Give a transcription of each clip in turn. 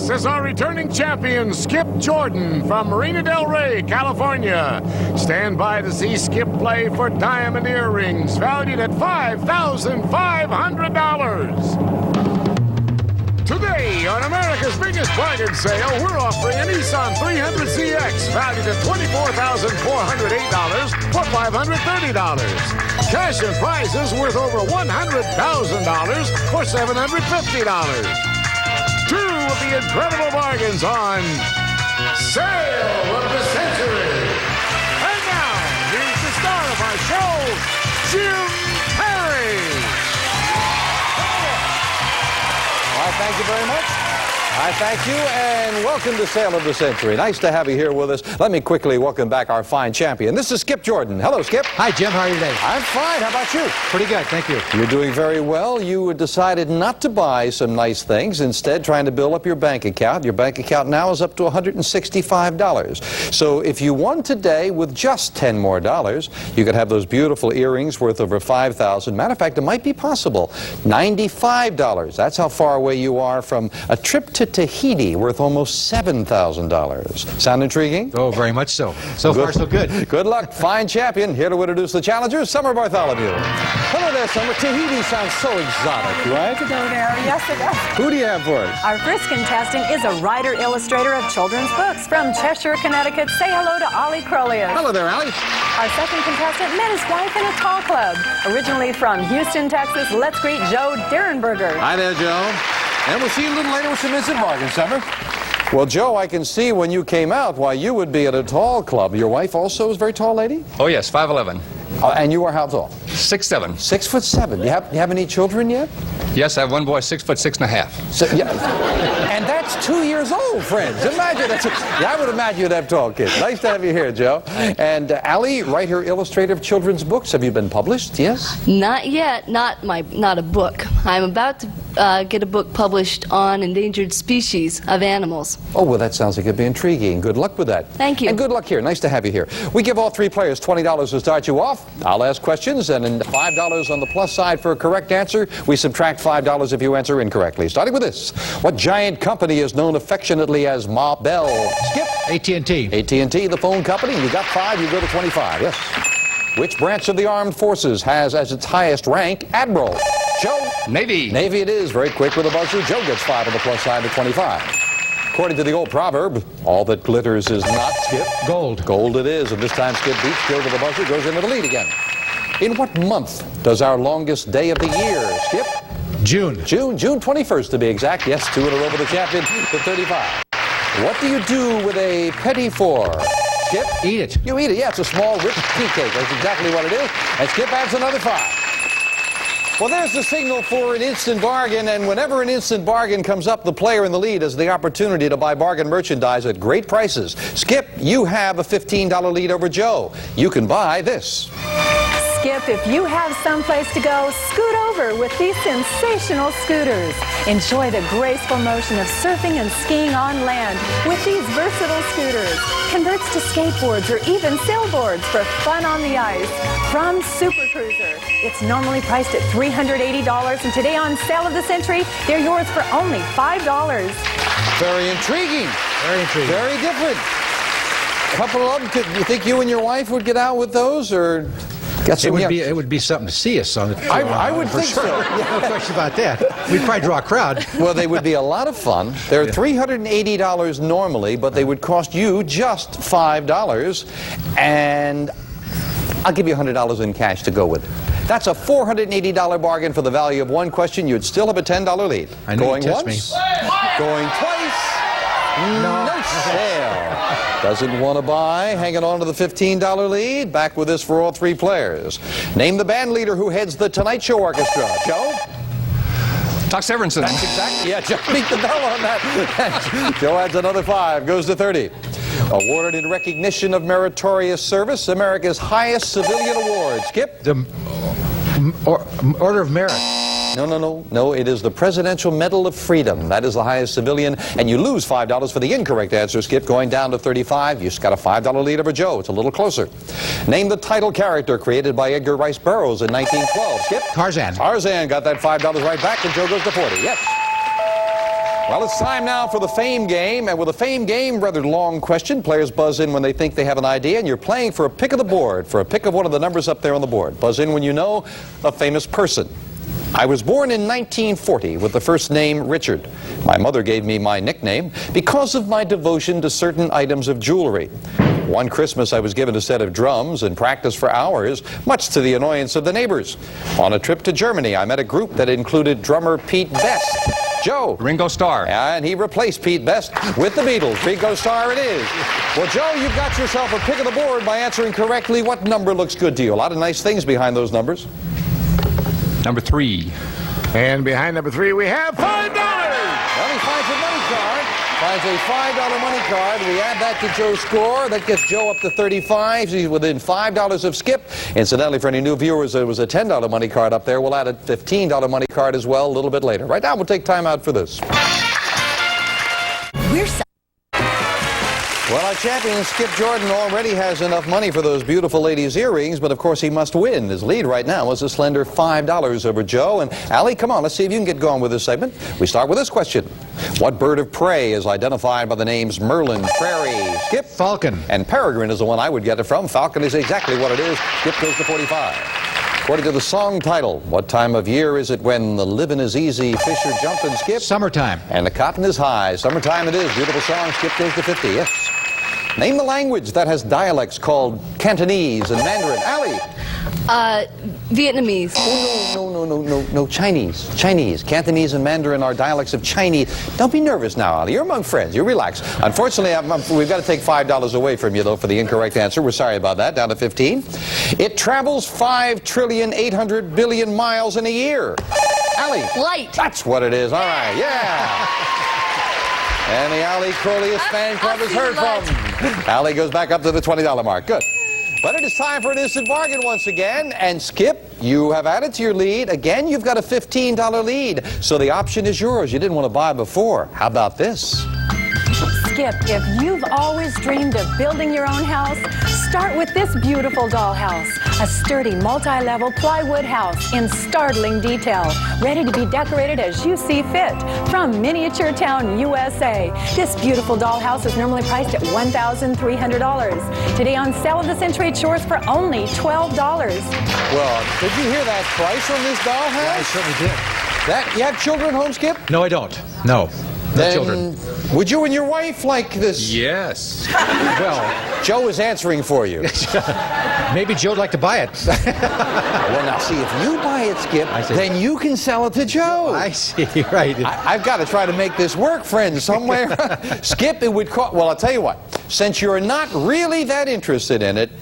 This is our returning champion, Skip Jordan from Marina Del Rey, California. Stand by to see Skip play for diamond earrings valued at $5,500. Today, on America's biggest bargain sale, we're offering a Nissan 300ZX valued at $24,408 for $530. Cash and prizes worth over $100,000 for $750. Two of the incredible bargains on Sale of the Century. And now, here's the star of our show, Jim Perry. Well, thank you very much. I thank you, and welcome to Sale of the Century. Nice to have you here with us. Let me quickly welcome back our fine champion. This is Skip Jordan. Hello, Skip. Hi, Jim. How are you today? I'm fine. How about you? Pretty good, thank you. You're doing very well. You decided not to buy some nice things, instead trying to build up your bank account. Your bank account now is up to $165. So if you won today with just $10 more, you could have those beautiful earrings worth over $5,000. Matter of fact, it might be possible. $95. That's how far away you are from a trip to Tahiti worth almost $7,000. Sound intriguing? Oh, very much so. So far, so good. Good luck. Fine champion. Here to introduce the challengers, Summer Bartholomew. Hello there, Summer. Tahiti sounds so exotic, right? To go there. Yes, it does. Who do you have for us? Our first contestant is a writer-illustrator of children's books from Cheshire, Connecticut. Say hello to Ollie Crolius. Hello there, Allie. Our second contestant met his wife in a tall club. Originally from Houston, Texas, let's greet Joe Derenberger. Hi there, Joe. And we'll see you a little later with some instant bargains, Summer. Well, Joe, I can see when you came out why you would be at a tall club. Your wife also is a very tall lady? Oh, yes, 5'11". And you are how tall? 6'7". 6'7". You have any children yet? Yes, I have one boy, 6'6.5". So, yeah. And that's 2 years old, friends. Imagine that. Yeah, I would imagine you'd have tall kids. Nice to have you here, Joe. And Allie, writer, illustrator of children's books. Have you been published? Yes? Not yet. Not a book. I'm about to get a book published on endangered species of animals. Oh, well, that sounds like it'd be intriguing. Good luck with that. Thank you. And good luck here. Nice to have you here. We give all three players $20 to start you off. I'll ask questions, and $5 on the plus side for a correct answer. We subtract $5 if you answer incorrectly. Starting with this. What giant company is known affectionately as Ma Bell? Skip. AT&T. AT&T, the phone company. You got 5, you go to 25. Yes. Which branch of the armed forces has as its highest rank Admiral? Joe? Navy. Navy it is. Very quick with a buzzer. Joe gets 5 on the plus side to 25. According to the old proverb, all that glitters is not, Skip. Gold. Gold it is. And this time Skip beats Joe to the buzzer, goes into the lead again. In what month does our longest day of the year, Skip? June. June 21st to be exact. Yes, 2 in a row for the champion to 35. What do you do with a petit four? Skip? Eat it. You eat it. Yeah, it's a small rich tea cake. That's exactly what it is. And Skip adds another 5. Well, there's the signal for an instant bargain, and whenever an instant bargain comes up, the player in the lead has the opportunity to buy bargain merchandise at great prices. Skip, you have a $15 lead over Joe. You can buy this. Skip, if you have someplace to go, scoot over with these sensational scooters. Enjoy the graceful motion of surfing and skiing on land with these versatile scooters. Converts to skateboards or even sailboards for fun on the ice. From Super Cruiser. It's normally priced at $380, and today on Sale of the Century, they're yours for only $5. Very intriguing. Very intriguing. Very different. A couple of them. Do you think you and your wife would get out with those, or? It would be something to see us on. I would think sure. so. No question about that. We'd probably draw a crowd. Well, they would be a lot of fun. They're $380 normally, but they would cost you just $5, and I'll give you $100 in cash to go with it. That's a $480 bargain for the value of one question. You'd still have a $10 lead. I know. Going you test once, me. going twice. No sale. Doesn't want to buy. Hanging on to the $15 lead. Back with this for all three players. Name the band leader who heads the Tonight Show Orchestra. Joe? Doc Severinsen. That's exactly. Yeah, Joe beat the bell on that. Joe adds another 5. Goes to 30. Awarded in recognition of meritorious service, America's highest civilian award. Skip? The Order of Merit. No, it is the Presidential Medal of Freedom. That is the highest civilian, and you lose $5 for the incorrect answer, Skip, going down to 35. You just got a $5 lead over Joe. It's a little closer. Name the title character created by Edgar Rice Burroughs in 1912. Skip? Tarzan. Tarzan got that $5 right back, and Joe goes to 40. Yes. Well, it's time now for the fame game, and with a fame game, rather long question. Players buzz in when they think they have an idea, and you're playing for a pick of the board, for a pick of one of the numbers up there on the board. Buzz in when you know a famous person. I was born in 1940 with the first name Richard. My mother gave me my nickname because of my devotion to certain items of jewelry. One Christmas I was given a set of drums and practiced for hours, much to the annoyance of the neighbors. On a trip to Germany, I met a group that included drummer Pete Best. Joe. Ringo Starr. And he replaced Pete Best with the Beatles. Ringo Starr it is. Well, Joe, you've got yourself a pick of the board by answering correctly. What number looks good to you? A lot of nice things behind those numbers. Number 3. And behind number 3, we have $5. Well, he finds a money card. Finds a $5 money card. We add that to Joe's score. That gets Joe up to 35. He's within $5 of Skip. Incidentally, for any new viewers, there was a $10 money card up there. We'll add a $15 money card as well a little bit later. Right now, we'll take time out for this. Well, our champion, Skip Jordan, already has enough money for those beautiful ladies' earrings, but of course he must win. His lead right now is a slender $5 over Joe. And Allie, come on, let's see if you can get going with this segment. We start with this question. What bird of prey is identified by the names Merlin, Prairie, Skip? Falcon. And Peregrine is the one I would get it from. Falcon is exactly what it is. Skip goes to 45. According to the song title, what time of year is it when the living is easy, fish are jumping, Skip? Summertime. And the cotton is high. Summertime it is. Beautiful song. Skip goes to 50. Yes. Name the language that has dialects called Cantonese and Mandarin. Allie. Vietnamese. Oh, no. Chinese. Cantonese and Mandarin are dialects of Chinese. Don't be nervous now, Allie. You're among friends. You relax. Unfortunately, we've got to take $5 away from you, though, for the incorrect answer. We're sorry about that. Down to 15. It travels 5,800,000,000,000,000 miles in a year. Allie. Light. That's what it is. All right. Yeah. And the Allie Crowley's fan club is heard from. Allie goes back up to the $20 mark. Good. But it is time for an instant bargain once again. And Skip, you have added to your lead. Again, you've got a $15 lead. So the option is yours. You didn't want to buy before. How about this? Skip, if you've always dreamed of building your own house, start with this beautiful dollhouse. A sturdy, multi-level plywood house in startling detail, ready to be decorated as you see fit. From Miniature Town, USA. This beautiful dollhouse is normally priced at $1,300. Today on sale of the century at Shores for only $12. Well, did you hear that price on this dollhouse? I certainly did. You have children home, Skip? No, I don't. No. No children. Would you and your wife like this? Yes. Well, Joe is answering for you. maybe Joe'd like to buy it. Well, now, see, if you buy it, Skip, then you can sell it to Joe. I see, right. I've got to try to make this work, friends, somewhere. Skip, it would cost... Well, I'll tell you what. Since you're not really that interested in it,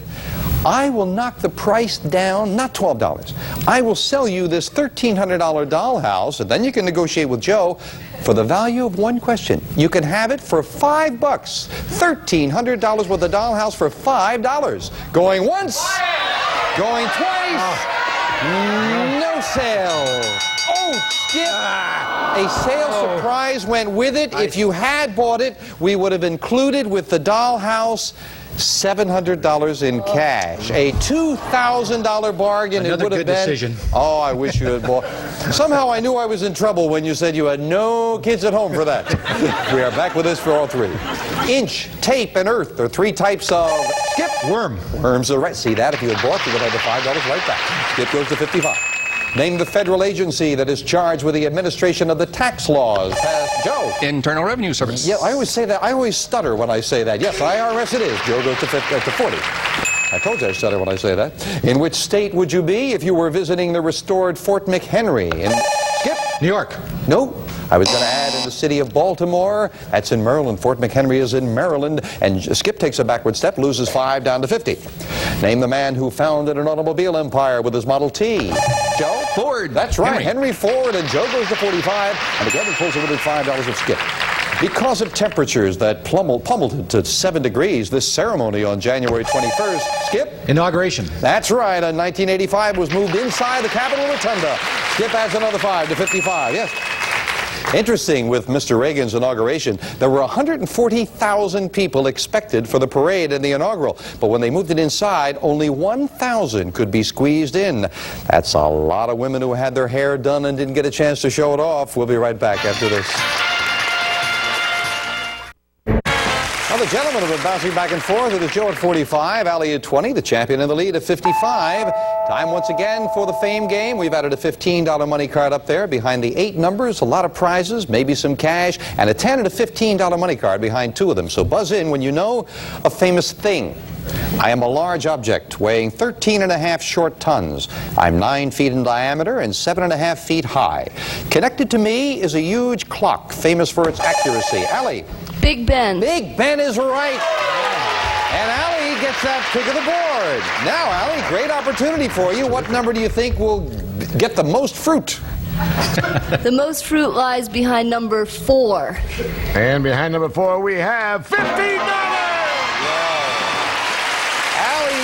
I will knock the price down, not $12. I will sell you this $1,300 dollhouse, and then you can negotiate with Joe for the value of one question. You can have it for $5. $1,300 worth of dollhouse for $5. Going once, going twice, no sale. Oh, Skip. A sale surprise went with it. If you had bought it, we would have included with the dollhouse $700 in cash. A $2,000 bargain. Another it would have good been. decision. Oh, I wish you had bought. Somehow I knew I was in trouble when you said you had no kids at home for that. We are back with this for all three. Inch, tape, and earth are three types of Skip. Worm. Worms are right. See that? If you had bought, you would have had the $5 right back. Skip goes to 55. Name the federal agency that is charged with the administration of the tax laws. Joe. Internal Revenue Service. Yeah, I always say that. I always stutter when I say that. Yes, IRS it is. Joe goes to 40. I told you I stutter when I say that. In which state would you be if you were visiting the restored Fort McHenry? Skip? New York. No. I was going to add in the city of Baltimore. That's in Maryland. Fort McHenry is in Maryland. And Skip takes a backward step, loses 5 down to 50. Name the man who founded an automobile empire with his Model T. Joe? Ford. That's right. Henry Ford. And Joe goes to 45. And again, he pulls a little $5 of Skip. Because of temperatures that pummeled to 7 degrees, this ceremony on January 21st, Skip? Inauguration. That's right. In 1985 was moved inside the Capitol Rotunda. Skip adds another 5 to 55. Yes. Interesting, with Mr. Reagan's inauguration, there were 140,000 people expected for the parade and the inaugural. But when they moved it inside, only 1,000 could be squeezed in. That's a lot of women who had their hair done and didn't get a chance to show it off. We'll be right back after this. the gentlemen have been bouncing back and forth. It is Joe at 45, Allie at 20, the champion in the lead at 55. Time once again for the fame game. We've added a $15 money card up there behind the 8 numbers, a lot of prizes, maybe some cash, and a $10 and a $15 money card behind 2 of them. So buzz in when you know a famous thing. I am a large object weighing 13.5 short tons. I'm 9 feet in diameter and 7.5 feet high. Connected to me is a huge clock famous for its accuracy. Allie. Big Ben. Big Ben is right. And Allie gets that pick of the board. Now, Allie, great opportunity for you. What number do you think will get the most fruit? The most fruit lies behind number 4. And behind number 4, we have $15.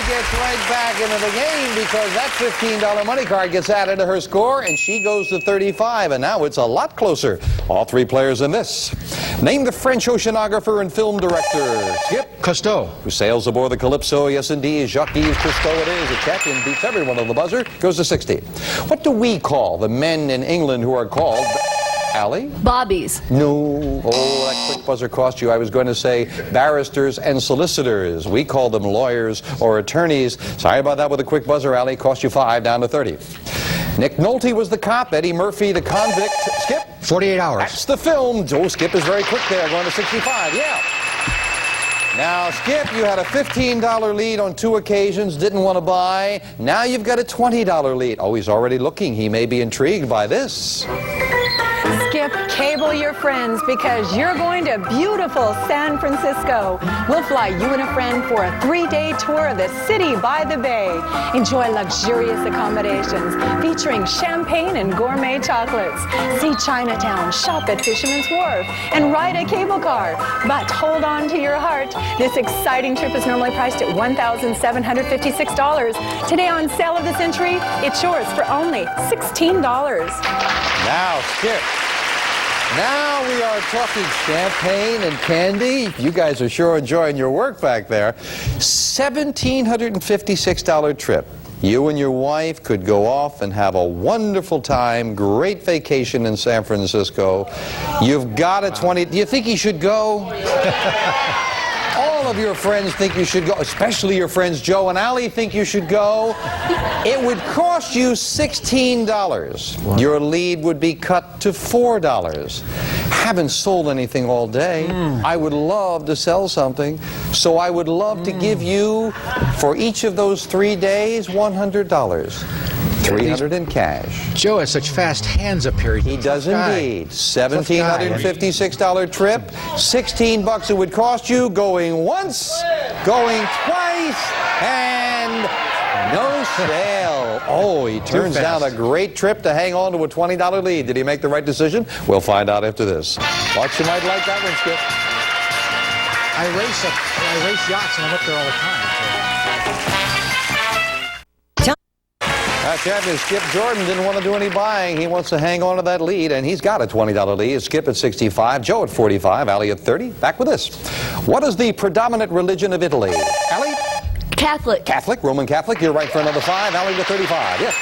Gets right back into the game because that $15 money card gets added to her score and she goes to 35, and now it's a lot closer. All 3 players in this. Name the French oceanographer and film director. Skip. Cousteau. Who sails aboard the Calypso. Yes, indeed. Jacques-Yves Cousteau it is. The champion beats everyone on the buzzer. Goes to 60. What do we call the men in England who are called... Allie? Bobbies. No. Oh, that quick buzzer cost you. I was going to say barristers and solicitors. We call them lawyers or attorneys. Sorry about that with a quick buzzer, Allie. Cost you 5, down to 30. Nick Nolte was the cop. Eddie Murphy, the convict. Skip. 48 hours. That's the film. Joe Skip is very quick there, going to 65. Yeah. Now, Skip, you had a $15 lead on 2 occasions, didn't want to buy. Now you've got a $20 lead. Oh, he's already looking. He may be intrigued by this. Skip, cable your friends because you're going to beautiful San Francisco. We'll fly you and a friend for a 3-day tour of the city by the bay. Enjoy luxurious accommodations featuring champagne and gourmet chocolates. See Chinatown, shop at Fisherman's Wharf, and ride a cable car. But hold on to your heart. This exciting trip is normally priced at $1,756. Today on Sale of the Century, it's yours for only $16. Now, Skip. Now we are talking champagne and candy. You guys are sure enjoying your work back there. $1,756 trip. You and your wife could go off and have a wonderful time, great vacation in San Francisco. You've got a 20. Do you think you should go? All of your friends think you should go, especially your friends Joe and Allie think you should go. It would cost you $16. Wow. Your lead would be cut to $4. Haven't sold anything all day. I would love to sell something, so I would love to give you, for each of those 3 days, $100. $300 in cash. Joe has such fast hands up here. He does indeed. $1,756 trip. $16 it would cost you going once, going twice, and no sale. Oh, he turns down a great trip to hang on to a $20 lead. Did he make the right decision? We'll find out after this. Thought you might like that one, Skip. I race yachts and I'm up there all the time. Champion Skip Jordan didn't want to do any buying. He wants to hang on to that lead, and he's got a $20 lead. Skip at 65, Joe at 45, Allie at 30. Back with this. What is the predominant religion of Italy? Allie? Catholic. Catholic, Roman Catholic. You're right for another 5. Allie with 35. Yes.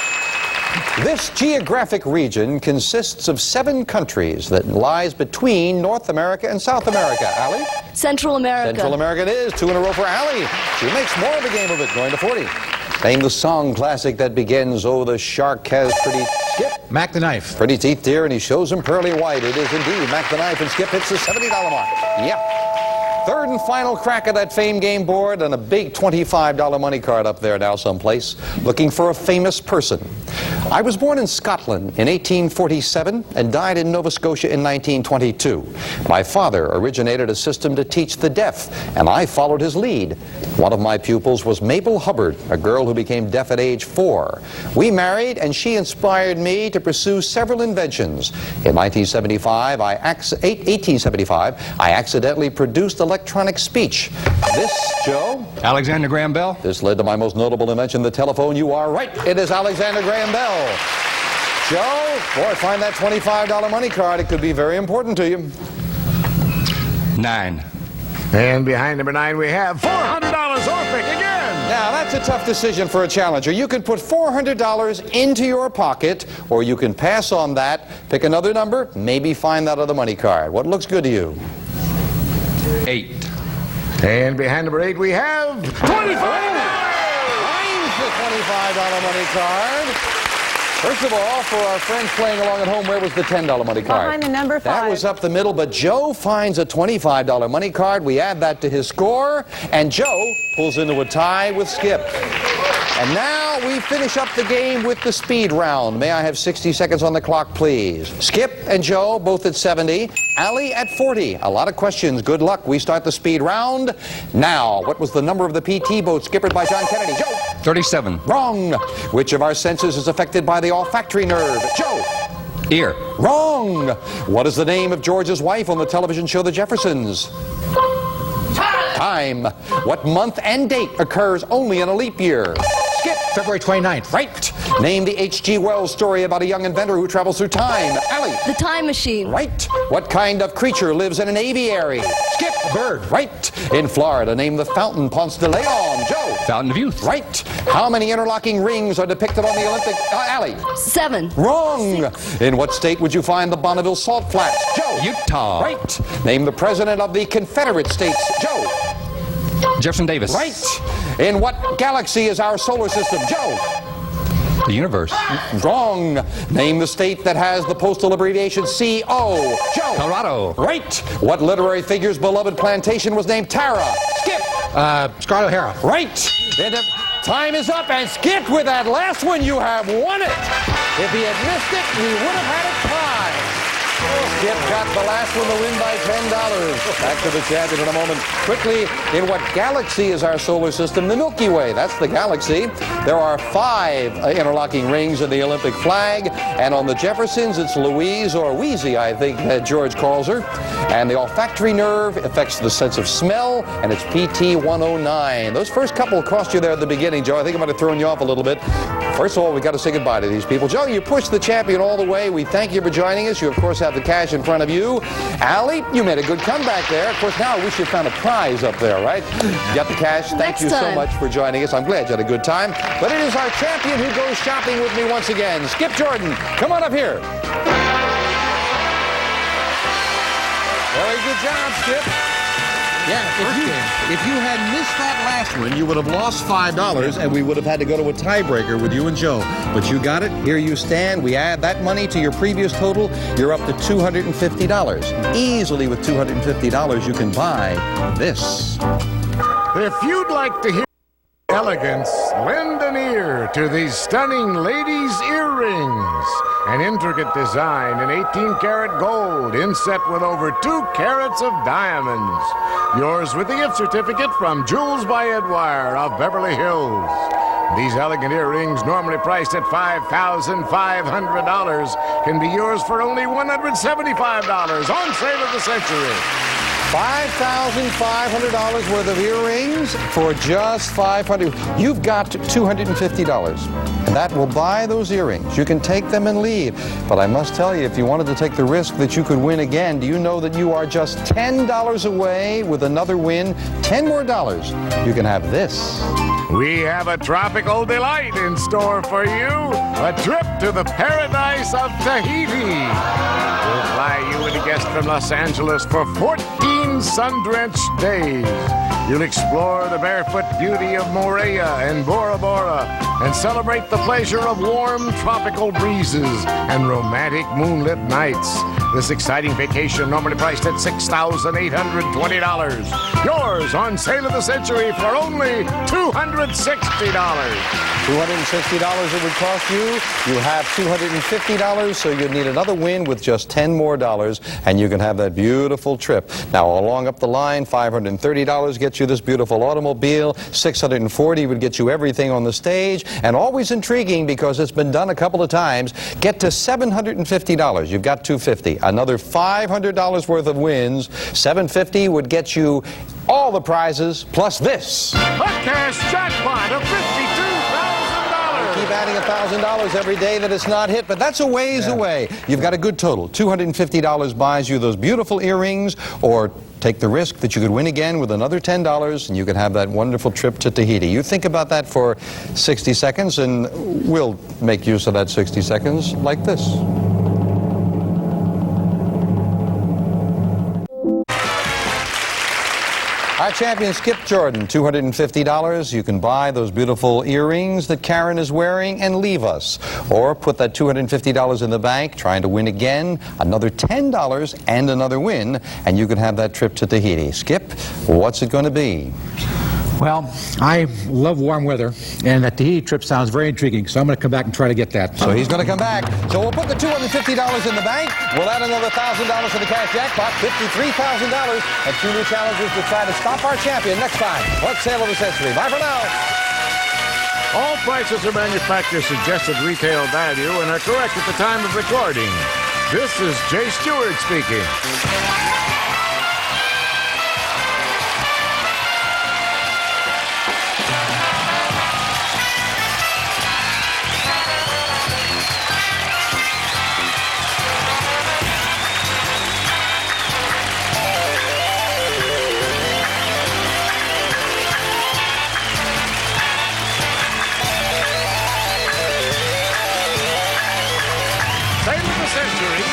This geographic region consists of 7 countries that lies between North America and South America. Allie? Central America. Central America it is. 2 in a row for Allie. She makes more of a game of it, going to 40. Name the song classic that begins, "Oh, the shark has pretty..." Skip. Mac the Knife. Pretty teeth, dear, and he shows them pearly white. It is indeed Mac the Knife, and Skip hits the $70 mark. Yep. Third and final crack at that fame game board, and a big $25 money card up there now someplace, looking for a famous person. I was born in Scotland in 1847 and died in Nova Scotia in 1922. My father originated a system to teach the deaf, and I followed his lead. One of my pupils was Mabel Hubbard, a girl who became deaf at age 4. We married, and she inspired me to pursue several inventions. In 1875, I accidentally produced electronic speech. This, Joe? Alexander Graham Bell. This led to my most notable invention, the telephone. You are right. It is Alexander Graham Bell. Joe, boy, find that $25 money card. It could be very important to you. 9. And behind number 9, we have $400 off pick again. Now, that's a tough decision for a challenger. You can put $400 into your pocket, or you can pass on that, pick another number, maybe find that other money card. What looks good to you? 8. And behind number 8, we have $25. Finds the $25 money card. First of all, for our friends playing along at home, where was the $10 money card? Behind the number 5. That was up the middle, but Joe finds a $25 money card. We add that to his score, and Joe pulls into a tie with Skip. And now we finish up the game with the speed round. May I have 60 seconds on the clock, please? Skip and Joe both at 70. Allie at 40. A lot of questions. Good luck. We start the speed round now. What was the number of the PT boat skippered by John Kennedy? Joe. 37. Wrong. Which of our senses is affected by the olfactory nerve? Joe. Ear. Wrong. What is the name of George's wife on the television show The Jeffersons? Time. What month and date occurs only in a leap year? Skip. February 29th. Right. Name the H.G. Wells story about a young inventor who travels through time. Allie. The Time Machine. Right. What kind of creature lives in an aviary? Skip. A bird. Right. In Florida, name the fountain Ponce de Leon. Joe. Fountain of Youth. Right. How many interlocking rings are depicted on the Olympic... Allie. 7. Wrong. In what state would you find the Bonneville Salt Flats? Joe. Utah. Right. Name the president of the Confederate States. Joe. Jefferson Davis. Right. In what galaxy is our solar system? Joe. The universe. Wrong. Name the state that has the postal abbreviation C.O. Joe. Colorado. Right. What literary figure's beloved plantation was named Tara? Skip. Scarlett O'Hara. Right. And time is up, and Skip, with that last one, you have won it. If he had missed it, we would have had a tie. Skip got the last one to win by $10. Back to the champion in a moment. Quickly, in what galaxy is our solar system? The Milky Way. That's the galaxy. There are 5 interlocking rings in the Olympic flag. And on the Jeffersons, it's Louise, or Wheezy, I think George calls her. And the olfactory nerve affects the sense of smell, and it's PT 109. Those first couple cost you there at the beginning, Joe. I think I might have thrown you off a little bit. First of all, we got to say goodbye to these people. Joe, you pushed the champion all the way. We thank you for joining us. You, of course, have the cash in front of you. Allie, you made a good comeback there. Of course, now I wish you found a prize up there, right? You got the cash. Thank Next you so time. much for joining us. I'm glad you had a good time. But it is our champion who goes shopping with me once again. Skip Jordan, come on up here. Very good job, Skip. Yeah, If you had missed that last one, you would have lost $5, and we would have had to go to a tiebreaker with you and Joe. But you got it. Here you stand. We add that money to your previous total. You're up to $250. Easily with $250, you can buy this. If you'd like to hear elegance, lend an ear to these stunning ladies' earrings. An intricate design in 18-karat gold, inset with over 2 carats of diamonds. Yours with the gift certificate from Jewels by Edwire of Beverly Hills. These elegant earrings, normally priced at $5,500, can be yours for only $175 on sale of the century. $5,500 worth of earrings for just $500. You've got $250, and that will buy those earrings. You can take them and leave. But I must tell you, if you wanted to take the risk that you could win again, do you know that you are just $10 away with another win? $10 more. You can have this. We have a tropical delight in store for you. A trip to the paradise of Tahiti. We'll fly you and a guest from Los Angeles for 14 sun-drenched days. You'll explore the barefoot beauty of Moorea and Bora Bora and celebrate the pleasure of warm tropical breezes and romantic moonlit nights. This exciting vacation, normally priced at $6,820. Yours on sale of the century for only $260. $260 it would cost you. You have $250, so you need another win with just $10 more, and you can have that beautiful trip. Now, along up the line, $530 gets you this beautiful automobile. $640 would get you everything on the stage, and always intriguing because it's been done a couple of times. Get to $750. You've got $250. Another $500 worth of wins. $750 would get you all the prizes plus this. A cash jackpot of $52,000. Keep adding $1,000 every day that it's not hit, but that's a ways away. You've got a good total. $250 buys you those beautiful earrings, or take the risk that you could win again with another $10, and you can have that wonderful trip to Tahiti. You think about that for 60 seconds, and we'll make use of that 60 seconds like this. Our champion, Skip Jordan, $250. You can buy those beautiful earrings that Karen is wearing and leave us. Or put that $250 in the bank, trying to win again, another $10 and another win, and you can have that trip to Tahiti. Skip, what's it going to be? Well, I love warm weather, and that Tahiti trip sounds very intriguing, so I'm going to come back and try to get that. So he's going to come back. So we'll put the $250 in the bank. We'll add another $1,000 to the cash jackpot, $53,000, and 2 new challenges to try to stop our champion next time. Let's Sale of the Century. Bye for now. All prices are manufacturer suggested retail value and are correct at the time of recording. This is Jay Stewart speaking.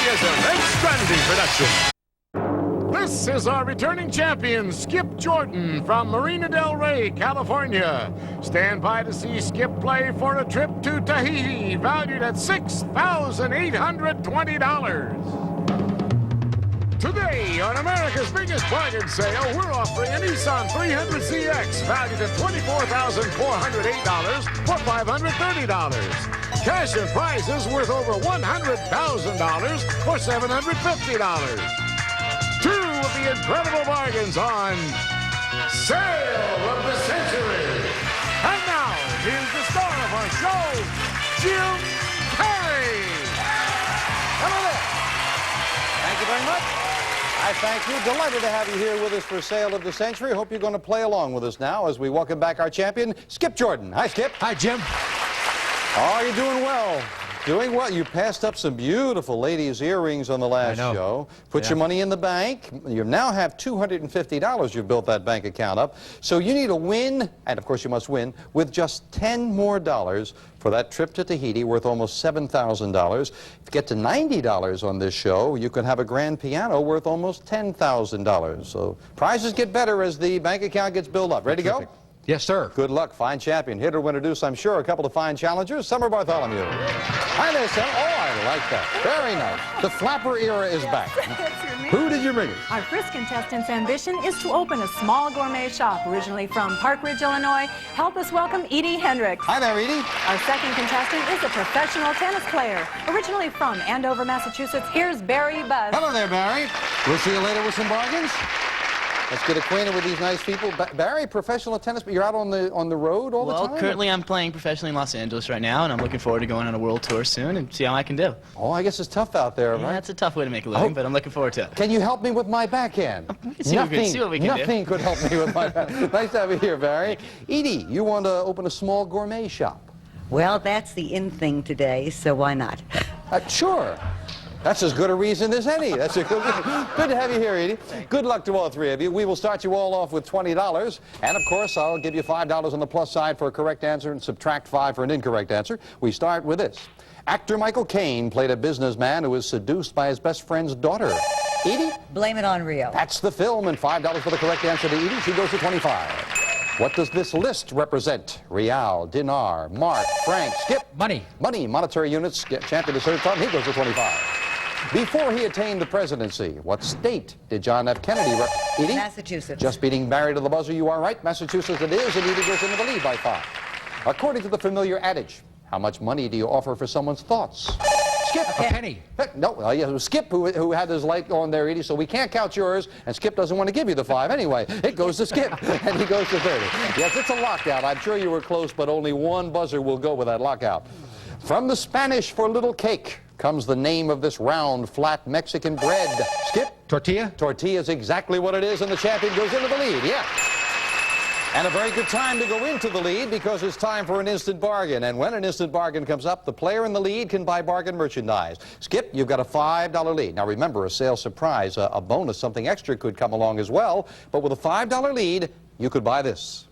Is a Red Strandy production. This is our returning champion, Skip Jordan, from Marina Del Rey, California. Stand by to see Skip play for a trip to Tahiti, valued at $6,820. Today, on America's biggest bargain sale, we're offering a Nissan 300ZX, valued at $24,408 for $530. Cash and prizes worth over $100,000 for $750. 2 of the incredible bargains on Sale of the Century. And now, here's the star of our show, Jim Perry. Hello there. Thank you very much. I thank you. Delighted to have you here with us for Sale of the Century. Hope you're going to play along with us now as we welcome back our champion, Skip Jordan. Hi, Skip. Hi, Jim. Oh, you're doing well. Doing well. You passed up some beautiful ladies' earrings on the last show. Put your money in the bank. You now have $250. You've built that bank account up. So you need to win, and of course you must win, with just $10 more for that trip to Tahiti worth almost $7,000. If you get to $90 on this show, you can have a grand piano worth almost $10,000. So prizes get better as the bank account gets built up. Ready to go? Yes, sir. Good luck. Fine champion. Here to introduce, I'm sure, a couple of fine challengers. Summer Bartholomew. Hi there, Sam. Oh, I like that. Very nice. The flapper era is back. Who did you bring us? Our first contestant's ambition is to open a small gourmet shop, originally from Park Ridge, Illinois. Help us welcome Edie Hendricks. Hi there, Edie. Our second contestant is a professional tennis player, originally from Andover, Massachusetts. Here's Barry Buzz. Hello there, Barry. We'll see you later with some bargains. Let's get acquainted with these nice people. Barry, professional tennis, but you're out on the road all the time? Well, currently I'm playing professionally in Los Angeles right now, and I'm looking forward to going on a world tour soon and see how I can do. Oh, I guess it's tough out there, Yeah, right? it's a tough way to make a living, but I'm looking forward to it. Can you help me with my backhand? See what we can do. Nothing could help me with my backhand. Nice to have you here, Barry. Edie, you want to open a small gourmet shop? Well, that's the in thing today, so why not? Sure. That's as good a reason as any. That's a good to have you here, Edie. Good luck to all three of you. We will start you all off with $20. And, of course, I'll give you $5 on the plus side for a correct answer and subtract 5 for an incorrect answer. We start with this. Actor Michael Caine played a businessman who was seduced by his best friend's daughter. Edie? Blame it on Rio. That's the film, and $5 for the correct answer to Edie. She goes to 25. What does this list represent? Real, dinar, mark, franc, Skip. Money. Money, monetary units. Champion is third time. He goes to 25. Before he attained the presidency, what state did John F. Kennedy Edie? Massachusetts. Just beating Barry to the buzzer, you are right. Massachusetts it is, and Edie goes into the lead by 5. According to the familiar adage, how much money do you offer for someone's thoughts? Skip. A penny. No, it was Skip who had his light on there, Edie, so we can't count yours, and Skip doesn't want to give you the 5 anyway. It goes to Skip, and he goes to 30. Yes, it's a lockout. I'm sure you were close, but only one buzzer will go with that lockout. From the Spanish for little cake comes the name of this round, flat Mexican bread. Skip? Tortilla? Tortilla is exactly what it is, and the champion goes into the lead, yeah. And a very good time to go into the lead because it's time for an instant bargain. And when an instant bargain comes up, the player in the lead can buy bargain merchandise. Skip, you've got a $5 lead. Now remember, a sale surprise, a bonus, something extra could come along as well. But with a $5 lead, you could buy this.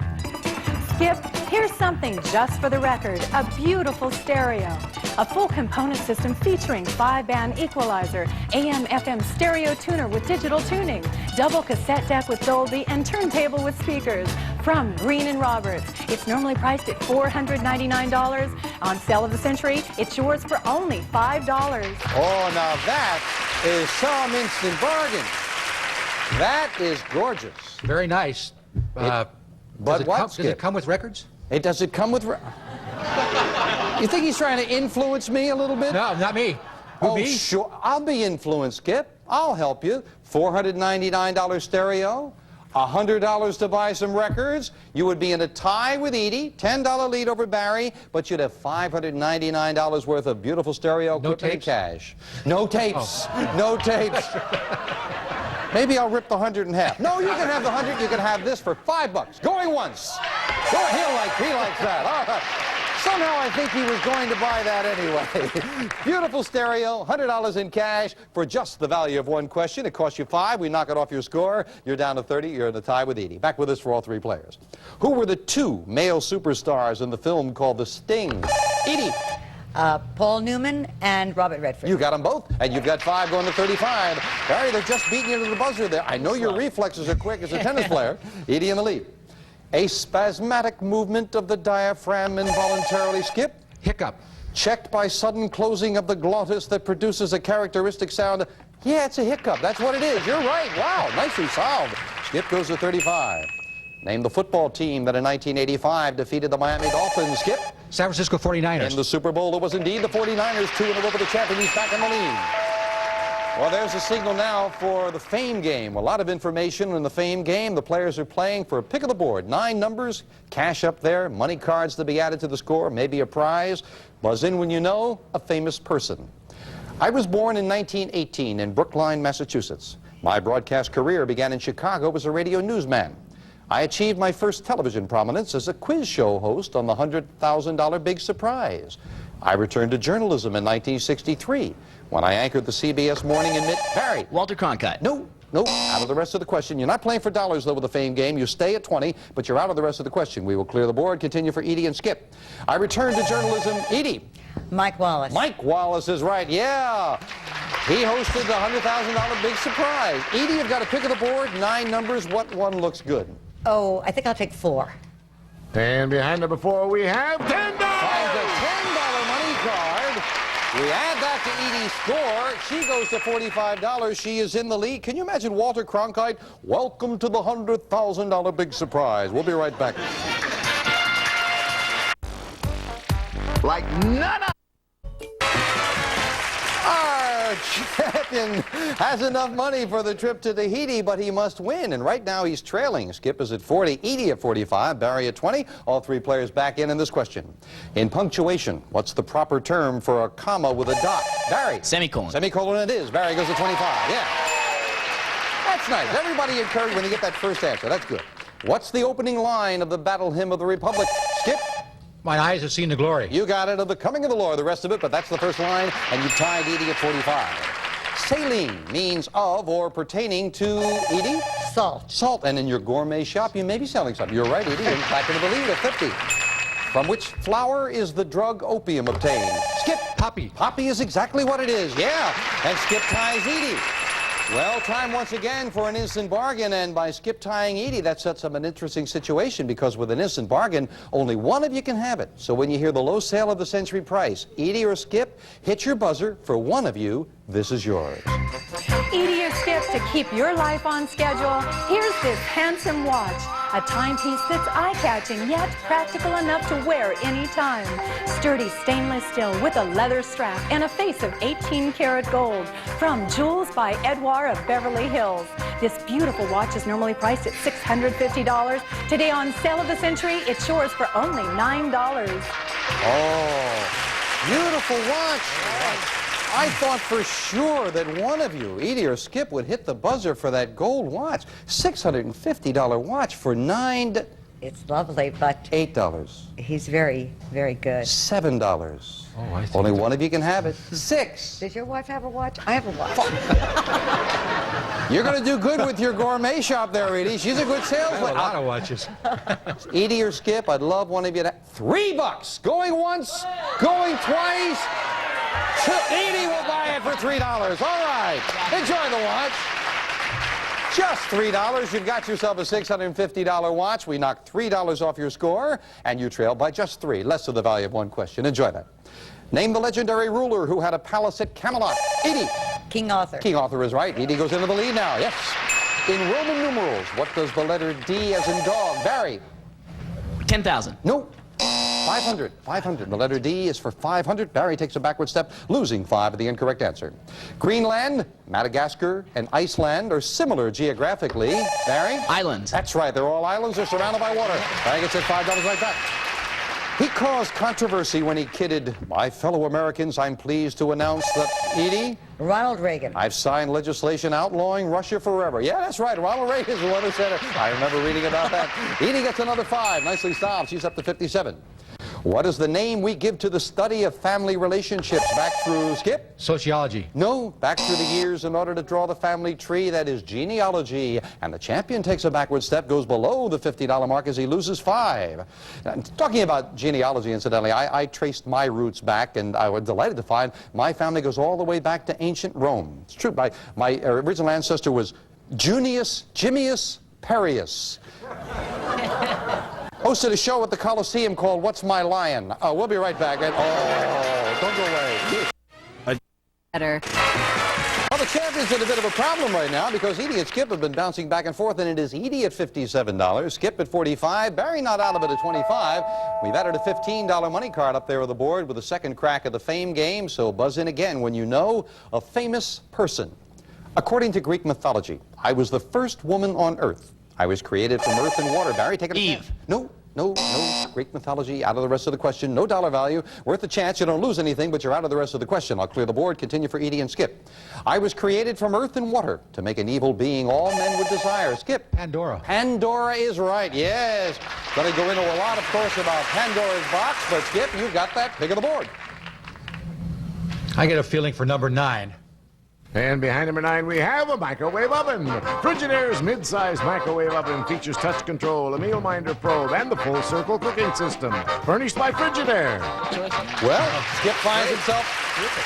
Skip, here's something just for the record, a beautiful stereo. A full component system featuring 5-band equalizer, AM/FM stereo tuner with digital tuning, double cassette deck with Dolby, and turntable with speakers. From Green & Roberts. It's normally priced at $499. On Sale of the Century, it's yours for only $5. Oh, now that is some instant bargain. That is gorgeous. Very nice. But Does it come with records? Does it come with... You think he's trying to influence me a little bit? No, not me. Oh, me? sure. I'll be influenced, Skip. I'll help you. $499 stereo, $100 to buy some records. You would be in a tie with Edie, $10 lead over Barry, but you'd have $599 worth of beautiful stereo equipment and cash. No tapes. Oh. No tapes. Maybe I'll rip the 100 in half. No, you can have the 100. You can have this for $5. Going once. He likes that. All right. Somehow I think he was going to buy that anyway. Beautiful stereo, $100 in cash for just the value of one question. It costs you $5. We knock it off your score. You're down to 30. You're in the tie with Edie. Back with us for all three players. Who were the two male superstars in the film called The Sting? Edie. Paul Newman and Robert Redford. You got them both, and you've got 5 going to 35. Barry, they're just beating you to the buzzer there. I know your reflexes are quick as a tennis player. Edie in the lead. A spasmodic movement of the diaphragm involuntarily, Skip. Hiccup. Checked by sudden closing of the glottis that produces a characteristic sound. Yeah, it's a hiccup. That's what it is. You're right. Wow, nicely solved. Skip goes to 35. Name the football team that in 1985 defeated the Miami Dolphins. Skip. San Francisco 49ers. In the Super Bowl, it was indeed the 49ers, 2 in a row for the champion. He's back in the lead. Well, there's a signal now for the Fame game. A lot of information in the Fame game. The players are playing for a pick of the board. 9 numbers, cash up there, money cards to be added to the score, maybe a prize. Buzz in when you know a famous person. I was born in 1918 in Brookline, Massachusetts. My broadcast career began in Chicago as a radio newsman. I achieved my first television prominence as a quiz show host on the $100,000 Big Surprise. I returned to journalism in 1963 when I anchored the CBS Morning and Barry. Walter Cronkite. No, out of the rest of the question. You're not playing for dollars, though, with the Fame game. You stay at 20, but you're out of the rest of the question. We will clear the board. Continue for Edie and Skip. I returned to journalism. Edie. Mike Wallace. Mike Wallace is right, yeah. He hosted the $100,000 Big Surprise. Edie, you've got a pick of the board, 9 numbers. What one looks good? Oh, I think I'll take 4. And behind number 4, we have $10. Finds a $10 money card. We add that to Edie's score. She goes to $45. She is in the lead. Can you imagine Walter Cronkite? Welcome to the $100,000 Big Surprise. We'll be right back. Like none of... Our champion has enough money for the trip to Tahiti, but he must win. And right now he's trailing. Skip is at 40, Edie at 45, Barry at 20. All three players back in this question. In punctuation, what's the proper term for a comma with a dot? Barry. Semicolon. Semicolon it is. Barry goes to 25. Yeah. That's nice. Everybody encouraged when you get that first answer. That's good. What's the opening line of the Battle Hymn of the Republic? Skip. My eyes have seen the glory. You got it, of the coming of the Lord, the rest of it, but that's the first line, and you tied Edie at 45. Saline means of or pertaining to, Edie? Salt. Salt, and in your gourmet shop, you may be selling something. You're right, Edie, and back into the lead at 50. From which flower is the drug opium obtained? Skip. Poppy. Poppy is exactly what it is, yeah. And Skip ties Edie. Well, time once again for an instant bargain, and by Skip tying Edie, that sets up an interesting situation because with an instant bargain, only one of you can have it. So when you hear the low sale of the century price, Edie or Skip, hit your buzzer. For one of you, this is yours. Edie or Skip, to keep your life on schedule, here's this handsome watch. A timepiece that's eye-catching, yet practical enough to wear anytime. Sturdy stainless steel with a leather strap and a face of 18-karat gold. From Jewels by Edouard of Beverly Hills. This beautiful watch is normally priced at $650. Today on Sale of the Century, it's yours for only $9. Oh, beautiful watch. I thought for sure that one of you, Edie or Skip, would hit the buzzer for that gold watch. $650 watch for It's lovely, but $8. he's very, very good. $7. Oh, I see. Only one of you can have it. 6. Does your wife have a watch? I have a watch. You're going to do good with your gourmet shop there, Edie. She's a good salesman. A lot of watches. Edie or Skip, I'd love one of you to... $3. Going once, going twice. Edie will buy it for $3. All right. Enjoy the watch. Just $3. You've got yourself a $650 watch. We knocked $3 off your score, and you trail by just 3, less of the value of one question. Enjoy that. Name the legendary ruler who had a palace at Camelot. Edie. King Arthur. King Arthur is right. Edie goes into the lead now. Yes. In Roman numerals, what does the letter D as in dog? Barry. 10,000. No. 500. 500. The letter D is for 500. Barry takes a backward step, losing 5 of the incorrect answer. Greenland, Madagascar, and Iceland are similar geographically. Barry? Islands. That's right. They're all islands. They're surrounded by water. Barry gets it $5 like that. He caused controversy when he kidded, "My fellow Americans, I'm pleased to announce that..." Edie? Ronald Reagan. "I've signed legislation outlawing Russia forever." Yeah, that's right. Ronald Reagan is the one who said it. I remember reading about that. Edie gets another 5. Nicely solved. She's up to 57. What is the name we give to the study of family relationships? Back through Skip? Sociology. No, back through the years in order to draw the family tree. That is genealogy. And the champion takes a backward step, goes below the $50 mark as he loses 5. Now, talking about genealogy, incidentally, I traced my roots back, and I was delighted to find my family goes all the way back to ancient Rome. It's true. My original ancestor was Junius Jimmius Perius. Hosted a show at the Coliseum called What's My Lion? We'll be right back. Oh, don't go away. Better. Well, the champion's in a bit of a problem right now because Edie and Skip have been bouncing back and forth, and it is Edie at $57, Skip at $45, Barry not out of it at $25. We've added a $15 money card up there on the board with a second crack of the fame game, so buzz in again when you know a famous person. According to Greek mythology, I was the first woman on Earth. I was created from earth and water. Barry, take it away. Eve. No. Greek mythology, out of the rest of the question. No dollar value. Worth a chance. You don't lose anything, but you're out of the rest of the question. I'll clear the board. Continue for Edie and Skip. I was created from earth and water to make an evil being all men would desire. Skip. Pandora. Pandora is right. Yes. Going to go into a lot, of course, about Pandora's box, but Skip, you got that. Pick of the board. I get a feeling for number 9. And behind number 9, we have a microwave oven. Frigidaire's mid-size microwave oven features touch control, a meal minder probe, and the full circle cooking system. Furnished by Frigidaire. Well, Skip finds himself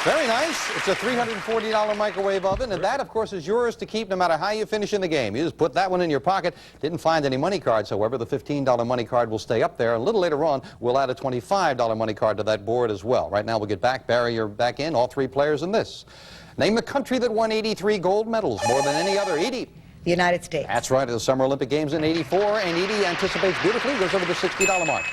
very nice. It's a $340 microwave oven, and that, of course, is yours to keep no matter how you finish in the game. You just put that one in your pocket. Didn't find any money cards, however. The $15 money card will stay up there. A little later on, we'll add a $25 money card to that board as well. Right now, we'll get back. Barry, you're back in. All 3 players in this. Name the country that won 83 gold medals, more than any other. Edie. The United States. That's right, at the Summer Olympic Games in '84, and Edie anticipates beautifully, goes over the $60 mark.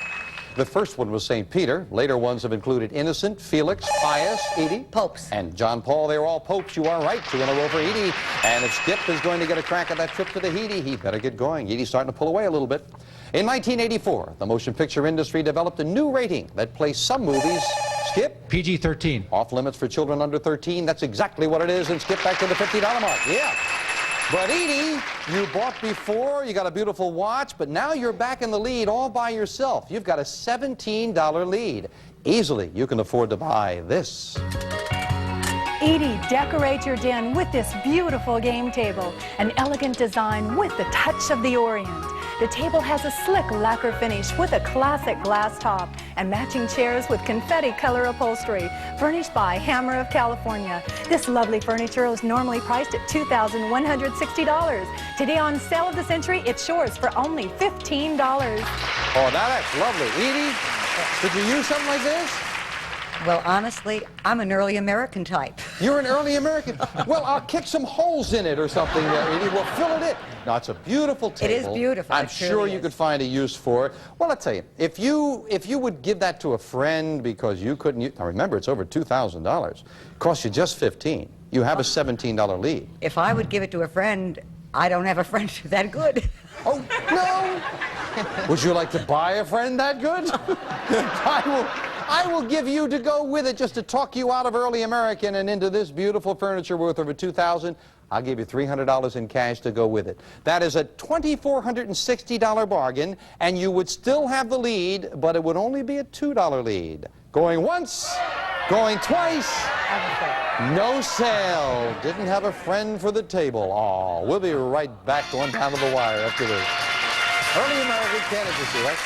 The first one was St. Peter. Later ones have included Innocent, Felix, Pius, Edie. Popes. And John Paul. They're all popes. You are right. 2 in a row for Edie. And if Skip is going to get a crack at that trip to Tahiti, he better get going. Edie's starting to pull away a little bit. In 1984, the motion picture industry developed a new rating that placed some movies... Skip? PG-13. Off limits for children under 13. That's exactly what it is. And Skip back to the $50 mark. Yeah. But Edie, you bought before. You got a beautiful watch. But now you're back in the lead all by yourself. You've got a $17 lead. Easily, you can afford to buy this. Edie, decorate your den with this beautiful game table. An elegant design with the touch of the Orient. The table has a slick lacquer finish with a classic glass top and matching chairs with confetti color upholstery, furnished by Hammer of California. This lovely furniture is normally priced at $2,160. Today on Sale of the Century, it's yours for only $15. Oh, now that's lovely. Edie, did you use something like this? Well, honestly, I'm an early American type. You're an early American. Well, I'll kick some holes in it or something there, Edie. We'll fill it in. No, it's a beautiful table. It is beautiful. I'm it sure truly you is. could find a use for it. Well, I'll tell you, if you would give that to a friend because you couldn't use... Now, remember, it's over $2,000. It costs you just $15. You have a $17 lead. If I would give it to a friend, I don't have a friend that good. Oh, no! Would you like to buy a friend that good? I will give you to go with it just to talk you out of early American and into this beautiful furniture worth over $2,000. I'll give you $300 in cash to go with it. That is a $2,460 bargain, and you would still have the lead, but it would only be a $2 lead. Going once, Going twice. No sale. Didn't have a friend for the table. Aw, we'll be right back going down to the wire after this. Early American candidacy, right?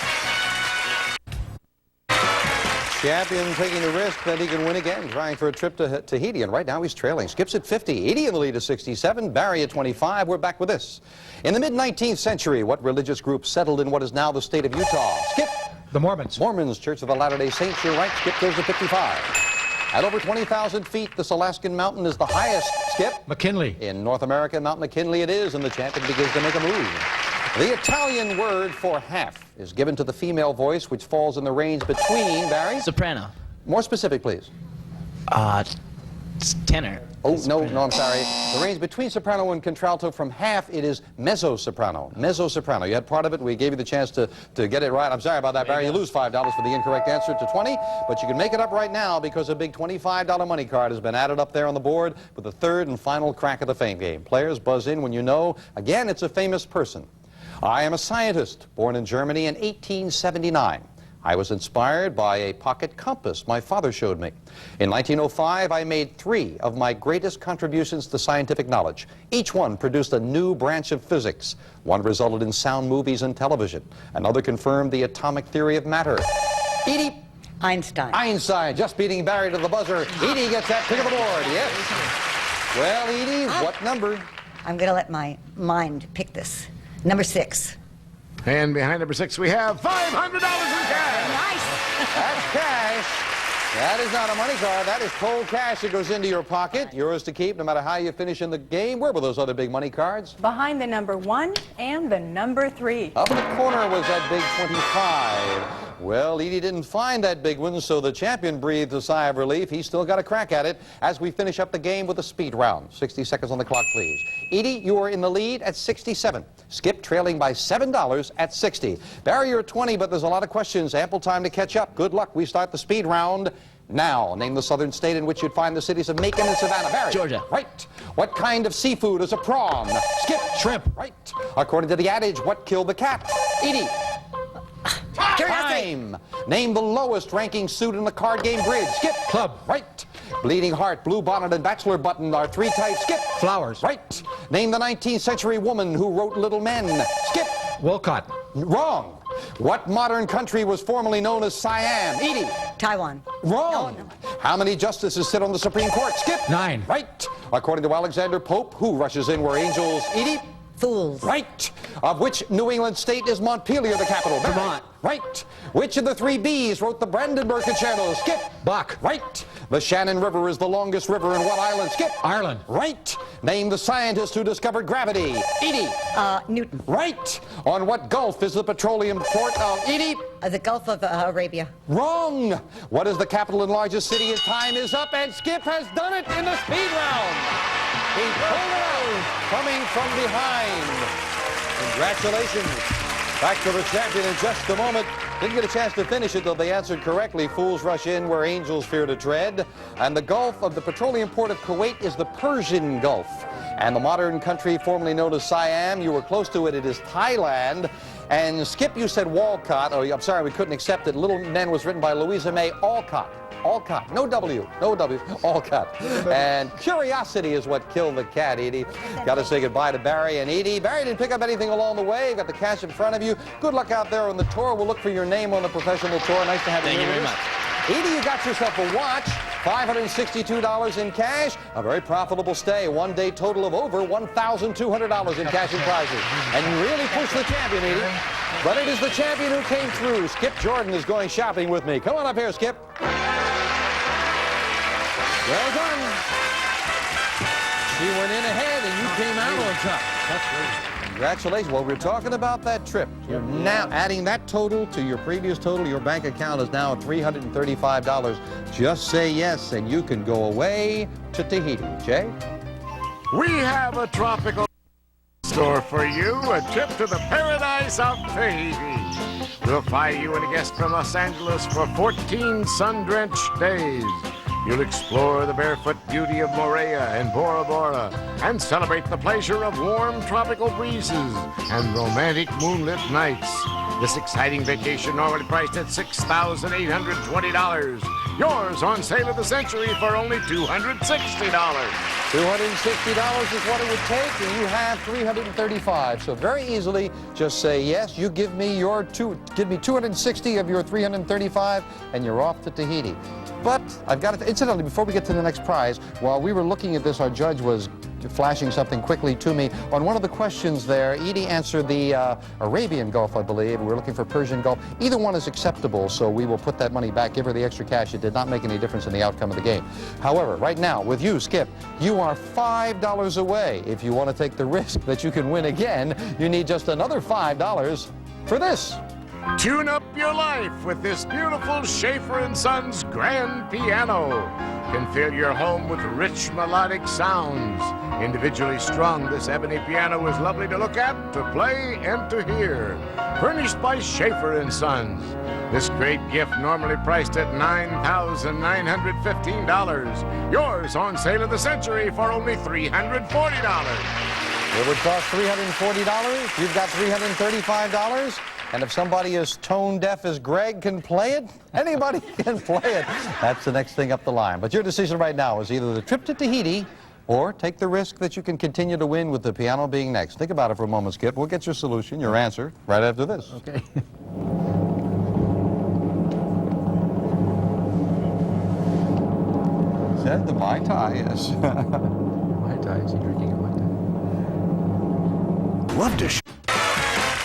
Champion taking the risk that he can win again, trying for a trip to Tahiti, and right now he's trailing. Skip's at 50, Edie in the lead at 67, Barry at 25. We're back with this. In the mid-19th century, what religious group settled in what is now the state of Utah? Skip. The Mormons. Mormons, Church of the Latter-day Saints. You're right. Skip goes to 55. At over 20,000 feet, this Alaskan mountain is the highest. Skip. McKinley. In North America, Mount McKinley it is, and the champion begins to make a move. The Italian word for half is given to the female voice, which falls in the range between, Barry? Soprano. More specific, please. Tenor. Oh, no, I'm sorry. The range between soprano and contralto, from half, it is mezzo-soprano. Mezzo-soprano. You had part of it. We gave you the chance to get it right. I'm sorry about that, Barry. You lose $5 for the incorrect answer to 20, but you can make it up right now because a big $25 money card has been added up there on the board with the third and final crack of the fame game. Players, buzz in when you know. Again, it's a famous person. I am a scientist, born in Germany in 1879. I was inspired by a pocket compass my father showed me. In 1905, I made 3 of my greatest contributions to scientific knowledge. Each one produced a new branch of physics. One resulted in sound movies and television. Another confirmed the atomic theory of matter. Edie. Einstein. Einstein, just beating Barry to the buzzer. Edie gets that pick of the board, yes. Well, Edie, what number? I'm going to let my mind pick this. Number 6. And behind number 6, we have $500 in cash. Nice. That's cash. That is not a money card. That is cold cash that goes into your pocket. Yours to keep no matter how you finish in the game. Where were those other big money cards? Behind the number 1 and the number 3. Up in the corner was that big 25. Well, Edie didn't find that big one, so the champion breathed a sigh of relief. He's still got a crack at it as we finish up the game with a speed round. 60 seconds on the clock, please. Edie, you are in the lead at 67. Skip trailing by $7 at 60. Barry, you're at 20, but there's a lot of questions. Ample time to catch up. Good luck. We start the speed round now. Name the southern state in which you'd find the cities of Macon and Savannah. Barry. Georgia. Right. What kind of seafood is a prawn? Skip. Shrimp. Right. According to the adage, what killed the cat? Edie. Curiosity. Time. Name the lowest ranking suit in the card game Bridge. Skip. Club. Right. Bleeding Heart, Blue Bonnet, and Bachelor Button are 3 types. Skip. Flowers. Right. Name the 19th century woman who wrote Little Men. Skip. Wolcott. Wrong. What modern country was formerly known as Siam? Edie. Taiwan. Wrong. No. How many justices sit on the Supreme Court? Skip. 9. Right. According to Alexander Pope, who rushes in where angels? Edie. Fools. Right. Of which New England state is Montpelier the capital? Vermont. Right. Which of the 3 Bs wrote the Brandenburg Concerto? Skip. Bach. Right. The Shannon River is the longest river in what island? Skip. Ireland. Right. Name the scientist who discovered gravity. Edie. Newton. Right. On what gulf is the petroleum port of Edie? The Gulf of Arabia. Wrong. What is the capital and largest city? And time is up, and Skip has done it in the speed round. He pulled it out, coming from behind. Congratulations. Back to the champion in just a moment. Didn't get a chance to finish it, though they answered correctly. Fools rush in where angels fear to tread. And the Gulf of the petroleum port of Kuwait is the Persian Gulf. And the modern country formerly known as Siam, you were close to it, it is Thailand. And Skip, you said Walcott. Oh, I'm sorry, we couldn't accept it. Little Men was written by Louisa May Alcott. Alcott. No W. No W. Alcott. And curiosity is what killed the cat, Edie. Got to say goodbye to Barry and Edie. Barry didn't pick up anything along the way. Got the cash in front of you. Good luck out there on the tour. We'll look for your name on the professional tour. Nice to have you here. Thank you very with us. much. Edie, you got yourself a watch, $562 in cash, a very profitable stay, one-day total of over $1,200 in cash and prizes. And you really pushed the champion, Edie. But it is the champion who came through. Skip Jordan is going shopping with me. Come on up here, Skip. Well done. She went in ahead and you came out on top. That's great. Congratulations. Well, we're talking about that trip. You're now adding that total to your previous total. Your bank account is now $335. Just say yes and you can go away to Tahiti. Jay? We have a tropical store for you, a trip to the paradise of Tahiti. We'll fly you and a guest from Los Angeles for 14 sun-drenched days. You'll explore the barefoot beauty of Moorea and Bora Bora and celebrate the pleasure of warm tropical breezes and romantic moonlit nights. This exciting vacation, normally priced at $6,820, Yours on sale of the century for only $260. $260 is what it would take, and you have $335. So very easily, just say yes. You give me give me 260 of your 335, and you're off to Tahiti. But I've got to, incidentally, before we get to the next prize, while we were looking at this, our judge was flashing something quickly to me. On one of the questions there, Edie answered the Arabian Gulf, I believe. We're looking for Persian Gulf. Either one is acceptable, so we will put that money back, give her the extra cash. It did not make any difference in the outcome of the game. However, right now, with you, Skip, you are $5 away. If you want to take the risk that you can win again, you need just another $5 for this. Tune up your life with this beautiful Schaefer & Sons grand piano. Can fill your home with rich melodic sounds. Individually strung, this ebony piano is lovely to look at, to play, and to hear. Furnished by Schaefer & Sons. This great gift normally priced at $9,915. Yours on sale of the century for only $340. It would cost $340. You've got $335. And if somebody as tone deaf as Greg can play it, anybody can play it. That's the next thing up the line. But your decision right now is either the trip to Tahiti or take the risk that you can continue to win with the piano being next. Think about it for a moment, Skip. We'll get your solution, your answer, right after this. Okay. Said the Mai Tai, yes. Mai Tai, is he drinking a Mai Tai? Love to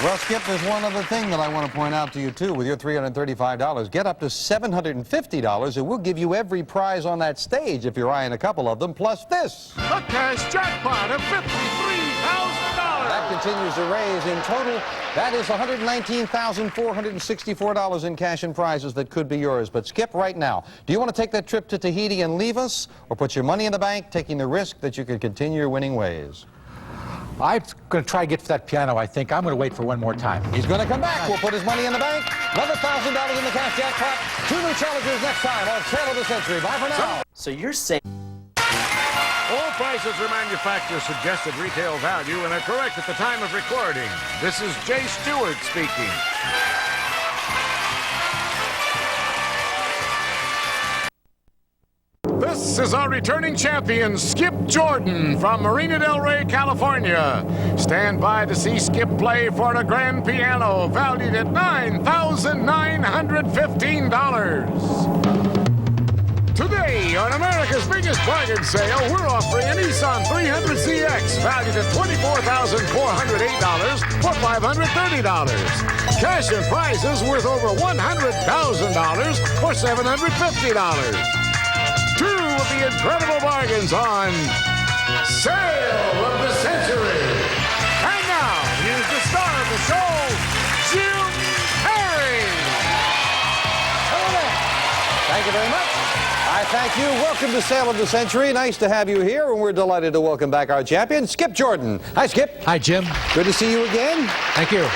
Well, Skip, there's one other thing that I want to point out to you, too. With your $335, get up to $750, and we'll give you every prize on that stage if you're eyeing a couple of them, plus this. A cash jackpot of $53,000. That continues to raise. In total, that is $119,464 in cash and prizes that could be yours. But Skip, right now, do you want to take that trip to Tahiti and leave us, or put your money in the bank, taking the risk that you could continue your winning ways? I'm going to try to get to that piano, I think. I'm going to wait for one more time. He's going to come back. We'll put his money in the bank. Another $1,000 in the cash jackpot. 2 new challengers next time on Sale of the Century. Bye for now. So you're saying... All prices are manufacturer suggested retail value and are correct at the time of recording. This is Jay Stewart speaking. This is our returning champion, Skip Jordan from Marina Del Rey, California. Stand by to see Skip play for a grand piano valued at $9,915. Today, on America's biggest bargain sale, we're offering a Nissan 300ZX valued at $24,408 for $530. Cash and prizes worth over $100,000 for $750. 2 of the incredible bargains on Sale of the Century. And now, here's the star of the show, Jim Perry. Hello there. Thank you very much. I thank you. Welcome to Sale of the Century. Nice to have you here, and we're delighted to welcome back our champion, Skip Jordan. Hi, Skip. Hi, Jim. Good to see you again. Thank you.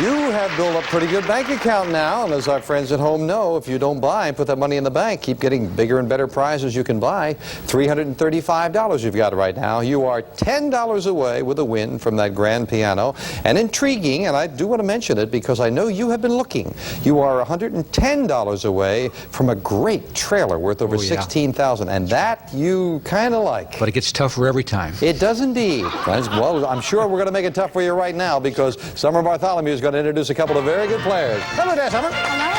You have built a pretty good bank account now, and as our friends at home know, if you don't buy and put that money in the bank, keep getting bigger and better prizes you can buy. $335 you've got right now. You are $10 away with a win from that grand piano. And intriguing, and I do want to mention it because I know you have been looking, you are $110 away from a great trailer worth over $16,000, and that you kind of like. But it gets tougher every time. It does indeed. Well, I'm sure we're going to make it tough for you right now because Summer Bartholomew is going to introduce a couple of very good players. Hello there, Summer. Hello.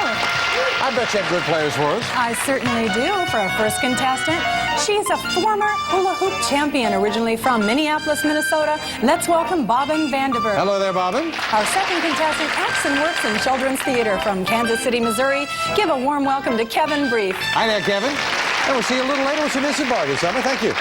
I bet you have good players for us. I certainly do. For our first contestant, she's a former hula hoop champion, originally from Minneapolis, Minnesota. Let's welcome Bobbin Vanderberg. Hello there, Bobbin. Our second contestant acts and works in children's theater from Kansas City, Missouri. Give a warm welcome to Kevin Brief. Hi there, Kevin. And we'll see you a little later with some missing bargains, Summer. Thank you.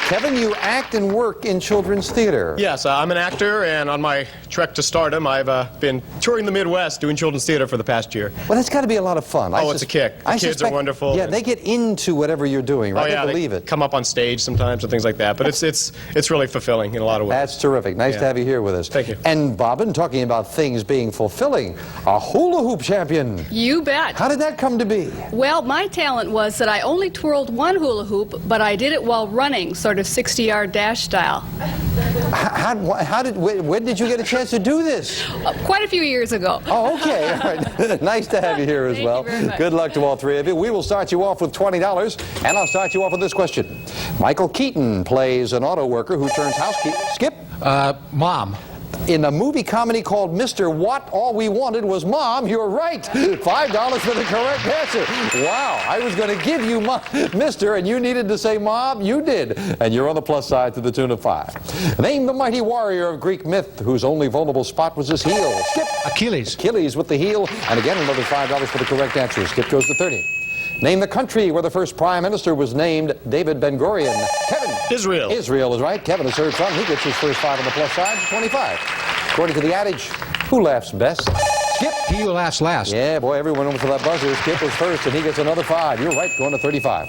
Kevin, you act and work in children's theater. Yes, I'm an actor, and on my trek to stardom, I've been touring the Midwest doing children's theater for the past year. Well, that's got to be a lot of fun. Oh, it's a kick. The kids are wonderful. Yeah, they get into whatever you're doing, right? Oh, yeah, they believe it. Come up on stage sometimes and things like that, but it's really fulfilling in a lot of ways. That's terrific. Nice to have you here with us. Thank you. And Bobbin, talking about things being fulfilling, a hula hoop champion. You bet. How did that come to be? Well, my talent was that I only twirled one hula hoop, but I did it while running, sort of 60-yard dash style. When did you get a chance to do this? Quite a few years ago. Oh, okay. All right. Nice to have you here as well. Thank you very much. Good luck to all three of you. We will start you off with $20, and I'll start you off with this question. Michael Keaton plays an auto worker who turns housekeeper. Skip? Mom. In a movie comedy called Mr. What, all we wanted was Mom. You're right. $5 for the correct answer. Wow. I was going to give you Mr. and you needed to say Mom. You did. And you're on the plus side to the tune of 5. Name the mighty warrior of Greek myth whose only vulnerable spot was his heel. Skip. Achilles. Achilles with the heel. And again, another $5 for the correct answer. Skip goes to 30. Name the country where the first prime minister was named David Ben-Gurion. Kevin. Israel. Israel is right. Kevin has heard some. He gets his first 5 on the plus side, 25. According to the adage, who laughs best? Skip. He who laughs last. Yeah, boy, everyone went for that buzzer. Skip was first, and he gets another 5. You're right, going to 35.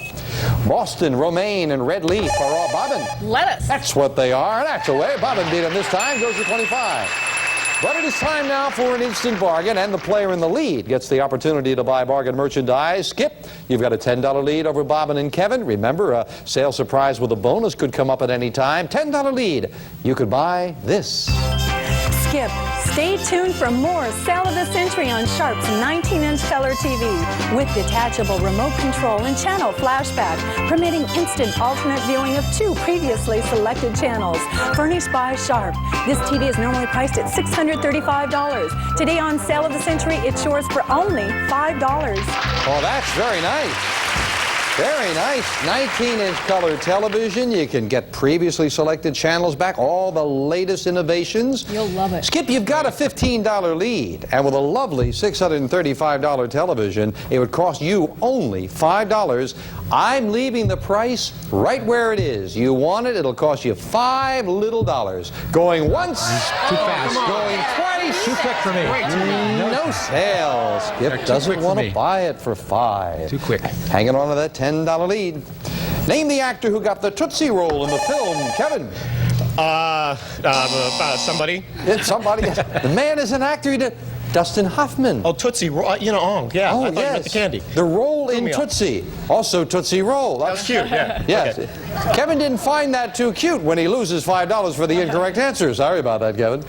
Boston, romaine, and red leaf are all bobbin. Lettuce. That's what they are, and that's away. Bobbin beat him this time, goes to 25. But it is time now for an instant bargain, and the player in the lead gets the opportunity to buy bargain merchandise. Skip, you've got a $10 lead over Bobbin and Kevin. Remember, a sale surprise with a bonus could come up at any time. $10 lead. You could buy this. Skip, stay tuned for more Sale of the Century on Sharp's 19-inch color TV with detachable remote control and channel flashback, permitting instant alternate viewing of 2 previously selected channels. Furnished by Sharp. This TV is normally priced at $635. Today on Sale of the Century, it's yours for only $5. Oh, that's very nice. Very nice. 19-inch color television. You can get previously selected channels back, all the latest innovations. You'll love it. Skip, you've got a $15 lead. And with a lovely $635 television, it would cost you only $5. I'm leaving the price right where it is. You want it, it'll cost you $5 little. Going once. Too fast. Going twice. Too quick for me. No sales. Skip doesn't want to buy it for $5. Too quick. Hanging on to that $10 lead. Name the actor who got the Tootsie Roll in the film, Kevin. Somebody. It's somebody. The man is an actor. He did. Dustin Hoffman. Oh, Tootsie Roll. Yeah. Oh, I thought you yes. meant the candy. The roll in me up. Tootsie. Also Tootsie Roll. That was cute, yeah. Yes. Okay. Kevin didn't find that too cute when he loses $5 for the incorrect answer. Sorry about that, Kevin.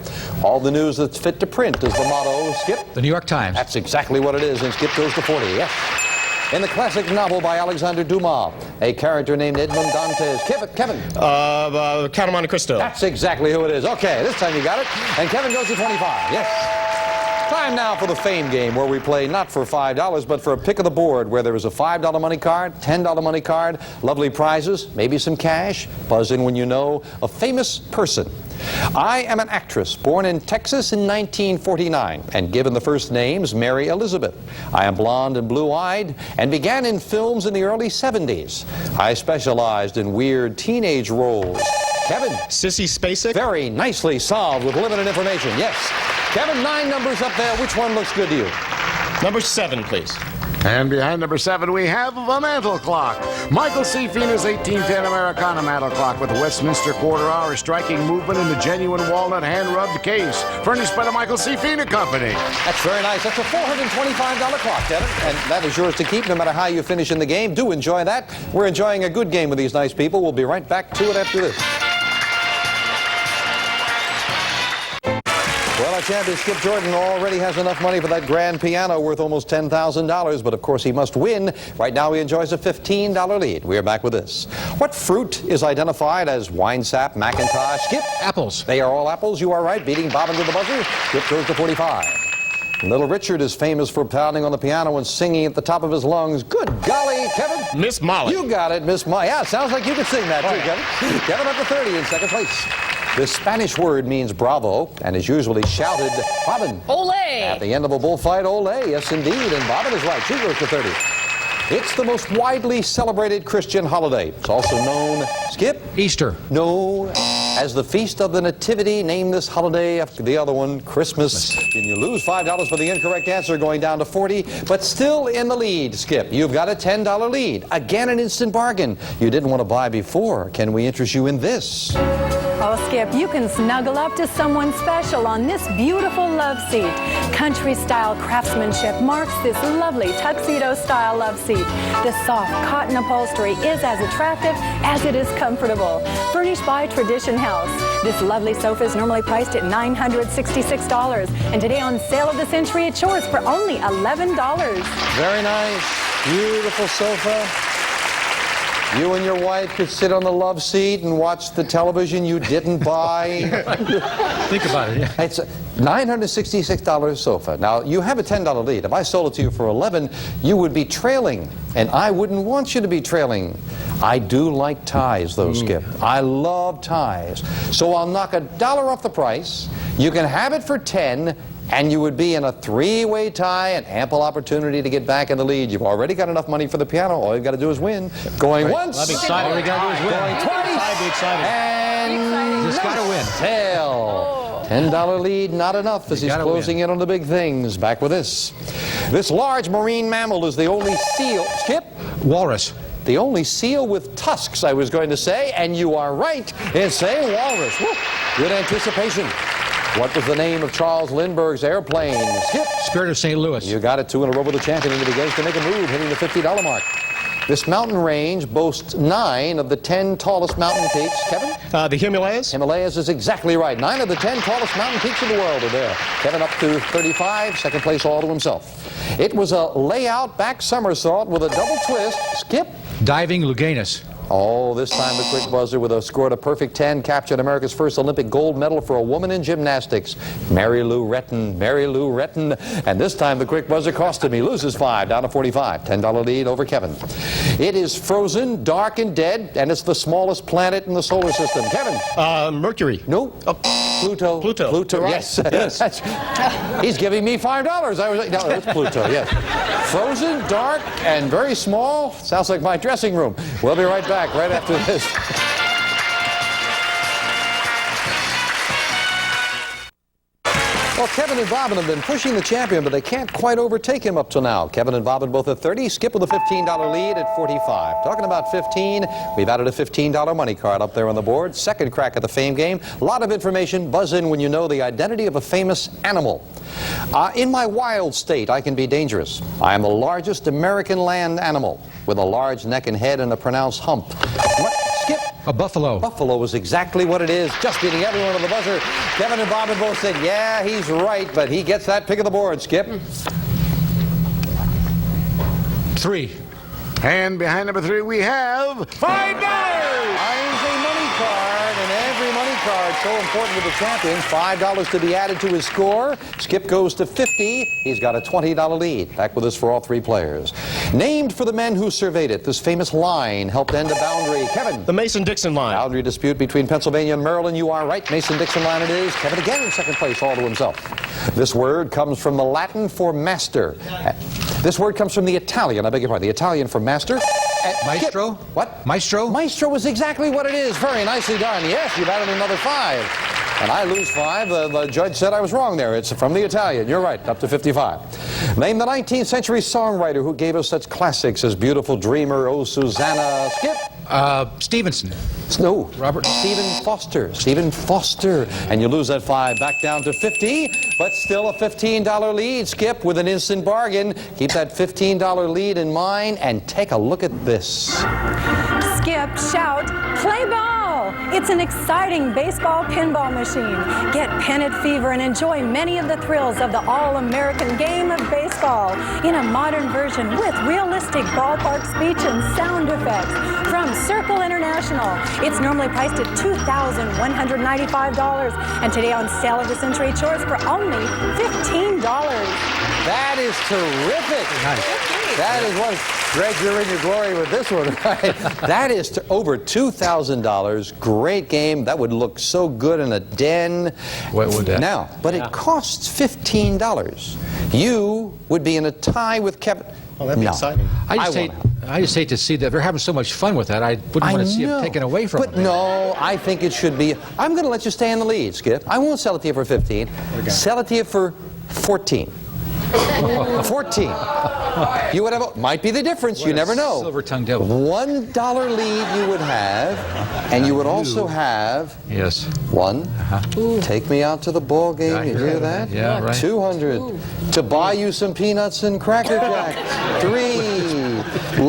All the news that's fit to print is the motto. Skip. The New York Times. That's exactly what it is, and Skip goes to 40. Yes. In the classic novel by Alexander Dumas, a character named Edmond Dantes. Kevin. Count of Monte Cristo. That's exactly who it is. Okay, this time you got it. And Kevin goes to 25. Yes. Time now for the Fame Game, where we play not for $5, but for a pick of the board, where there is a $5 money card, $10 money card, lovely prizes, maybe some cash. Buzz in when you know a famous person. I am an actress born in Texas in 1949 and given the first names Mary Elizabeth. I am blonde and blue-eyed and began in films in the early 70s. I specialized in weird teenage roles. Kevin. Sissy Spacek. Very nicely solved with limited information. Yes. Kevin, 9 numbers up there. Which one looks good to you? Number 7, please. And behind number 7, we have the mantle clock. Michael C. Fina's 1810 Americana mantle clock with the Westminster quarter-hour striking movement in the genuine walnut hand-rubbed case. Furnished by the Michael C. Fina Company. That's very nice. That's a $425 clock, Kevin. And that is yours to keep no matter how you finish in the game. Do enjoy that. We're enjoying a good game with these nice people. We'll be right back to it after this. Well, our champion Skip Jordan already has enough money for that grand piano worth almost $10,000, but of course he must win. Right now he enjoys a $15 lead. We are back with this. What fruit is identified as winesap, Macintosh? Skip? Apples. They are all apples. You are right. Beating Bobbin to the buzzer. Skip goes to 45. Little Richard is famous for pounding on the piano and singing at the top of his lungs. Good golly, Kevin. Miss Molly. You got it, Miss Molly. Yeah, sounds like you could sing that too, Kevin. Kevin up to 30 in second place. This Spanish word means bravo and is usually shouted, Bobbin. Ole! At the end of a bullfight, ole, yes indeed, and Bobbin is right. She goes to 30. It's the most widely celebrated Christian holiday. It's also known, Skip? Easter. No, as the Feast of the Nativity. Name this holiday after the other one, Christmas. And you lose $5 for the incorrect answer, going down to 40, but still in the lead, Skip. You've got a $10 lead. Again, an instant bargain. You didn't want to buy before. Can we interest you in this? Oh, Skip, you can snuggle up to someone special on this beautiful love seat. Country-style craftsmanship marks this lovely tuxedo-style love seat. The soft cotton upholstery is as attractive as it is comfortable. Furnished by Tradition House. This lovely sofa is normally priced at $966, and today on Sale of the Century, it's yours for only $11. Very nice, beautiful sofa. You and your wife could sit on the love seat and watch the television you didn't buy. Think about it, yeah. It's a $966 sofa. Now, you have a $10 lead. If I sold it to you for $11, you would be trailing, and I wouldn't want you to be trailing. I do like ties, though, Skip. I love ties. So I'll knock $1 off the price. You can have it for $10, and you would be in a three-way tie, an ample opportunity to get back in the lead. You've already got enough money for the piano. All you've got to do is win. Going once. All you got to do is win. Going twice. Be excited. And Just got to win. Sale. $10 lead, not enough as he's closing in on the big things. Back with this. This large marine mammal is the only seal. Skip? Walrus. The only seal with tusks, I was going to say, and you are right in saying walrus. Woo. Good anticipation. What was the name of Charles Lindbergh's airplane? Skip. Spirit of St. Louis. You got it, 2 in a row with the champion, and he begins to make a move, hitting the $50 mark. This mountain range boasts 9 of the 10 tallest mountain peaks. Kevin? The Himalayas? Himalayas is exactly right. 9 of the 10 tallest mountain peaks in the world are there. Kevin up to 35, second place all to himself. It was a layout back somersault with a double twist. Skip. Diving, Luganus. Oh, this time the quick buzzer with a scored a perfect 10, captured America's first Olympic gold medal for a woman in gymnastics. Mary Lou Retton, Mary Lou Retton. And this time the quick buzzer costed me. Loses 5, down to 45. $10 lead over Kevin. It is frozen, dark, and dead, and it's the smallest planet in the solar system. Kevin? Mercury. No. Pluto. Pluto. Pluto, Right. yes. Yes. He's giving me $5. I was like, no, it's Pluto, yes. Frozen, dark, and very small. Sounds like my dressing room. We'll be right back right after this. Well, Kevin and Bobbin have been pushing the champion, but they can't quite overtake him up till now. Kevin and Bobbin both at 30, Skip with a $15 lead at 45. Talking about 15, we've added a $15 money card up there on the board. Second crack at the fame game. A lot of information. Buzz in when you know the identity of a famous animal. In my wild state, I can be dangerous. I am the largest American land animal with a large neck and head and a pronounced hump. What? Skip? A buffalo. Buffalo is exactly what it is, just beating everyone on the buzzer. Kevin and Bobbin both said, yeah, he's right, but he gets that pick of the board, Skip. 3. And behind number 3, we have $5. Finds a money card, and every money card so important with the champions. $5 to be added to his score. Skip goes to 50. He's got a $20 lead. Back with us for all 3 players. Named for the men who surveyed it, this famous line helped end a boundary. Kevin? The Mason-Dixon line. Boundary dispute between Pennsylvania and Maryland. You are right. Mason-Dixon line it is. Kevin again in second place, all to himself. This word comes from the Latin for master. This word comes from the Italian, I beg your pardon, the Italian for master. Maestro? Skip. What? Maestro? Maestro is exactly what it is. Very nicely done. Yes, you've added another 5. And I lose 5. The judge said I was wrong there. It's from the Italian. You're right, up to 55. Name the 19th century songwriter who gave us such classics as Beautiful Dreamer, Oh Susanna. Skip. Stevenson. No. Robert. Stephen Foster. Stephen Foster. And you lose that 5 back down to 50, but still a $15 lead. Skip with an instant bargain. Keep that $15 lead in mind and take a look at this. Skip, shout, play ball! It's an exciting baseball pinball machine. Get pennant fever and enjoy many of the thrills of the all-American game of baseball in a modern version with realistic ballpark speech and sound effects from Circle International. It's normally priced at $2,195, and today on Sale of the Century, it's yours for only $15. That is terrific. Nice. That is what, Greg, you're in your glory with this one, right? That is over $2,000. Great game. That would look so good in a den. What would that? Now, but it costs $15. You would be in a tie with Kevin. Oh, that'd be exciting. I just hate to see that they're having so much fun with that. I wouldn't want to see it taken away from them. But no, I think it should be. I'm going to let you stay in the lead, Skip. I won't sell it to you for 15. Sell it to you for 14. 14. You would have, might be the difference, you never know. Silver-tongued devil. $1 lead you would have, and you would also have, yes, 1, take me out to the ball game, you hear that? Yeah, right. 200, to buy you some peanuts and Cracker Jack. 3,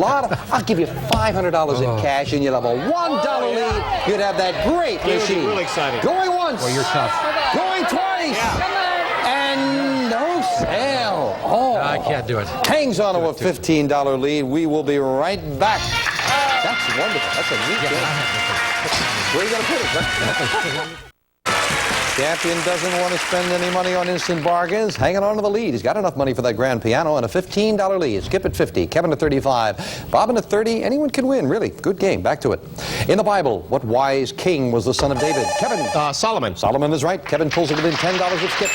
I'll give you $500 in cash, and you'll have a $1 lead. lead, you'd have that great machine. Really exciting. Going once. Well, you're tough. Going twice. And no sale. Oh. I can't do it. Hangs on to a $15 lead. We will be right back. That's wonderful. That's a neat game. Where are you going to put it? Champion doesn't want to spend any money on instant bargains. Hanging on to the lead. He's got enough money for that grand piano and a $15 lead. Skip at 50, Kevin at 35, Bobbin at 30. Anyone can win, really. Good game. Back to it. In the Bible, what wise king was the son of David? Kevin. Solomon. Solomon is right. Kevin pulls it within $10 of Skip.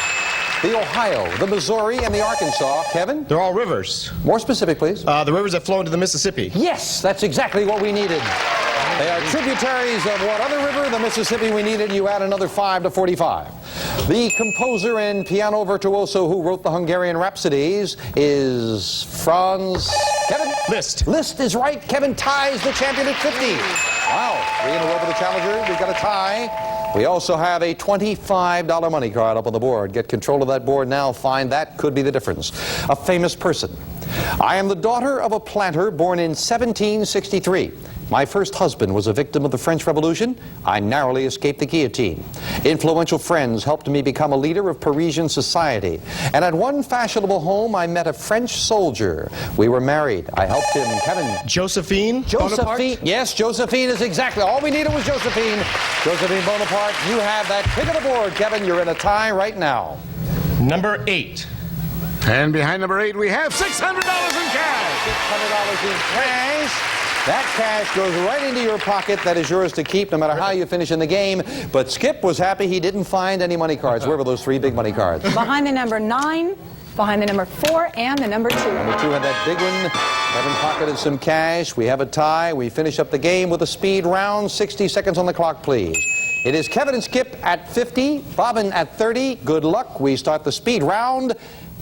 The Ohio, the Missouri, and the Arkansas. Kevin? They're all rivers. More specific, please. The rivers that flow into the Mississippi. Yes, that's exactly what we needed. They are tributaries of what other river? The Mississippi. We needed. You add another 5 to 45. The composer and piano virtuoso who wrote the Hungarian Rhapsodies is Franz... Kevin? Liszt. Liszt is right. Kevin ties the champion at 50. Wow. 3 in a row for the challenger. We've got a tie. We also have a $25 money card up on the board. Get control of that board now. Find that could be the difference. A famous person. I am the daughter of a planter born in 1763. My first husband was a victim of the French Revolution. I narrowly escaped the guillotine. Influential friends helped me become a leader of Parisian society. And at one fashionable home, I met a French soldier. We were married. I helped him. Kevin. Josephine. Josephine. Bonaparte? Yes, Josephine is exactly. All we needed was Josephine. Josephine Bonaparte. You have that pick of the board, Kevin. You're in a tie right now. Number 8. And behind number 8, we have $600 in cash. $600 in cash. That cash goes right into your pocket. That is yours to keep no matter how you finish in the game. But Skip was happy he didn't find any money cards. Where were those 3 big money cards? Behind the number 9, behind the number 4, and the number 2. Number 2 had that big one. Kevin pocketed some cash. We have a tie. We finish up the game with a speed round. 60 seconds on the clock, please. It is Kevin and Skip at 50, Bobbin at 30. Good luck. We start the speed round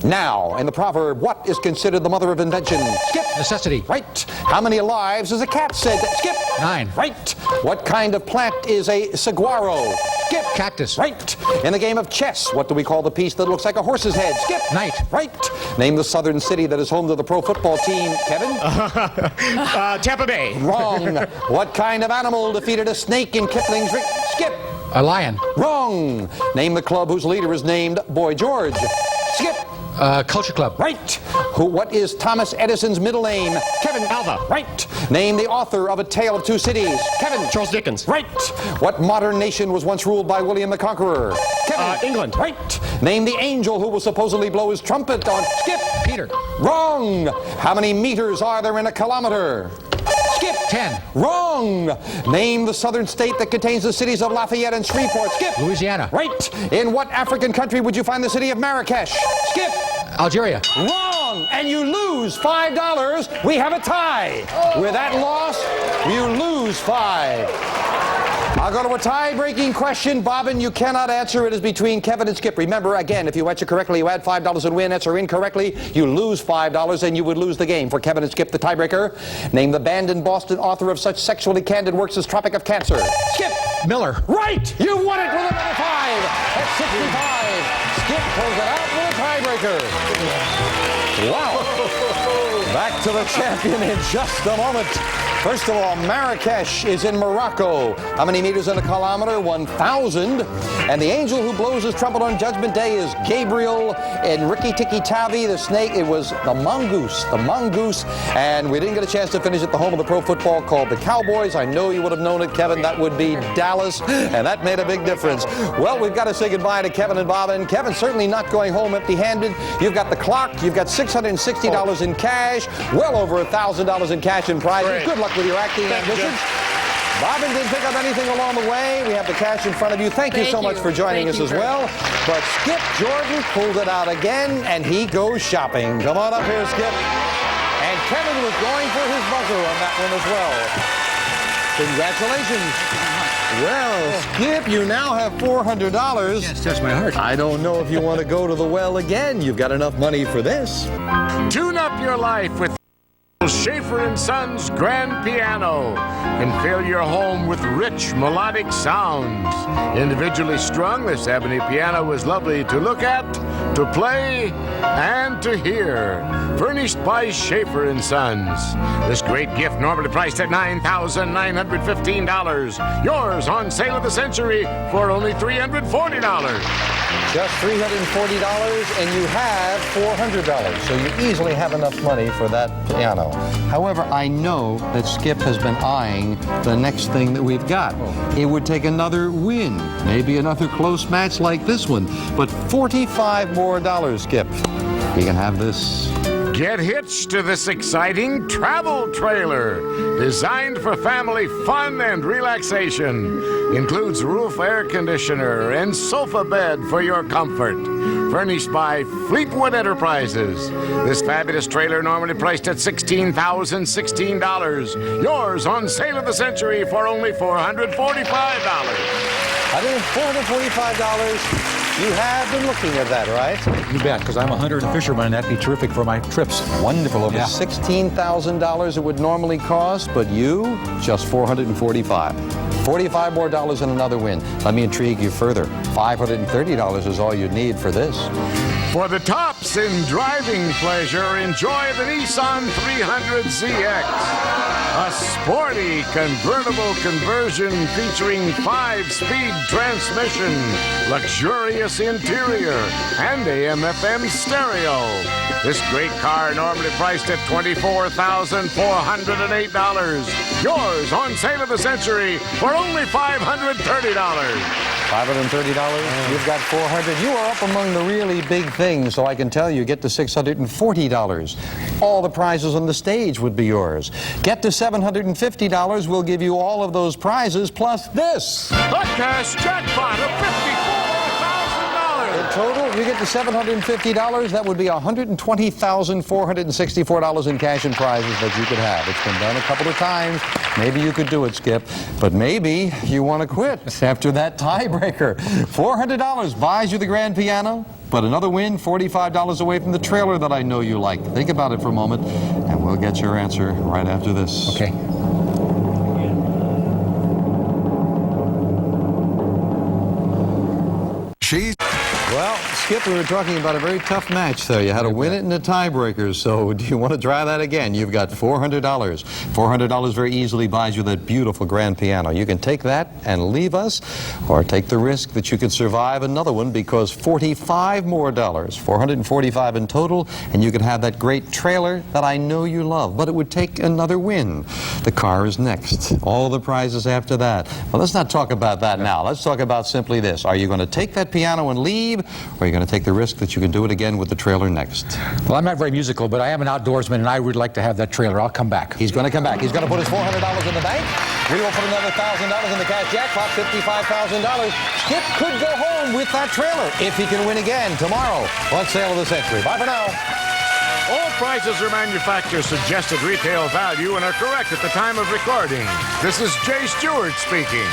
now. In the proverb, what is considered the mother of invention? Skip. Necessity. Right. How many lives has a cat said? Skip. 9. Right. What kind of plant is a saguaro? Skip. Cactus. Right. In the game of chess, what do we call the piece that looks like a horse's head? Skip. Knight. Right. Name the southern city that is home to the pro football team. Kevin? Tampa Bay. Wrong. What kind of animal defeated a snake in Kipling's... Skip. A lion. Wrong. Name the club whose leader is named Boy George. Skip. Culture Club. Right. What is Thomas Edison's middle name? Kevin. Alva. Right. Name the author of A Tale of Two Cities. Kevin. Charles Dickens. Right. What modern nation was once ruled by William the Conqueror? Kevin. England. Right. Name the angel who will supposedly blow his trumpet on... Skip. Peter. Wrong. How many meters are there in a kilometer? Skip. 10. Wrong. Name the southern state that contains the cities of Lafayette and Shreveport. Skip. Louisiana. Right. In what African country would you find the city of Marrakesh? Skip. Algeria. Wrong. And you lose $5. We have a tie. With that loss, you lose 5. I'll go to a tie-breaking question. Bobbin, you cannot answer. It is between Kevin and Skip. Remember, again, if you answer correctly, you add $5 and win. Answer incorrectly, you lose $5 and you would lose the game. For Kevin and Skip, the tiebreaker. Name the banned in Boston author of such sexually candid works as Tropic of Cancer. Skip. Miller. Right. You won it with another 5. That's 65. Skip pulls it out with a tiebreaker. Wow. Back to the champion in just a moment. First of all, Marrakesh is in Morocco. How many meters in a kilometer? 1,000. And the angel who blows his trumpet on Judgment Day is Gabriel. And Ricky Tikki Tavi, the snake, it was the mongoose. The mongoose. And we didn't get a chance to finish at the home of the pro football called the Cowboys. I know you would have known it, Kevin. That would be Dallas. And that made a big difference. Well, we've got to say goodbye to Kevin and Bobbin. Kevin's certainly not going home empty-handed. You've got the clock. You've got $660 in cash. Well over $1,000 in cash and prizes. Great. Good luck with your acting ambitions. Bobbin didn't pick up anything along the way. We have the cash in front of you. Thank you so much for joining us as well. But Skip Jordan pulled it out again, and he goes shopping. Come on up here, Skip. And Kevin was going for his buzzer on that one as well. Congratulations. Well, Skip, you now have $400. Yes, touch my heart. I don't know if you want to go to the well again. You've got enough money for this. Tune up your life with Schaefer & Sons Grand Piano. Can fill your home with rich melodic sounds. Individually strung, this ebony piano is lovely to look at, to play, and to hear. Furnished by Schaefer & Sons. This great gift normally priced at $9,915. Yours on sale of the century for only $340. Just $340 and you have $400. So you easily have enough money for that piano. However, I know that Skip has been eyeing the next thing that we've got. It would take another win, maybe another close match like this one, but $45 more, Skip. You can have this. Get hitched to this exciting travel trailer. Designed for family fun and relaxation. Includes roof air conditioner and sofa bed for your comfort. Furnished by Fleetwood Enterprises. This fabulous trailer normally priced at $16,016. Yours on sale of the century for only $445. I think $445. You have been looking at that, right? You bet, because I'm a hunter and a fisherman, and that'd be terrific for my trips. Wonderful. Over $16,000 it would normally cost, but you, just $445. $45 more and another win. Let me intrigue you further. $530 is all you need for this. For the tops in driving pleasure, enjoy the Nissan 300ZX. A sporty convertible conversion featuring 5-speed transmission, luxurious interior, and AM/FM stereo. This great car normally priced at $24,408. Yours on sale of the century for only $530. $530, you've got $400. You are up among the really big things, so I can tell you, get to $640. All the prizes on the stage would be yours. Get to $750, we'll give you all of those prizes, plus this. The cash jackpot of $54,000. In total, you get to $750, that would be $120,464 in cash and prizes that you could have. It's been done a couple of times. Maybe you could do it, Skip, but maybe you want to quit after that tiebreaker. $400 buys you the grand piano, but another win, $45 away from the trailer that I know you like. Think about it for a moment, and we'll get your answer right after this. Okay. Well, Skip, we were talking about a very tough match there. You had to win it in the tiebreakers, so do you want to try that again? You've got $400. $400 very easily buys you that beautiful grand piano. You can take that and leave us, or take the risk that you could survive another one, because $45 more, $445 in total, and you could have that great trailer that I know you love, but it would take another win. The car is next. All the prizes after that. Well, let's not talk about that now. Let's talk about simply this. Are you going to take that piano and leave, or are you going to take the risk that you can do it again with the trailer next? Well, I'm not very musical, but I am an outdoorsman, and I would like to have that trailer. I'll come back. He's going to come back. He's going to put his $400 in the bank. We will put another $1,000 in the cash jackpot, $55,000. Skip could go home with that trailer if he can win again tomorrow on Sale of the Century. Bye for now. All prices are manufacturer's suggested retail value and are correct at the time of recording. This is Jay Stewart speaking.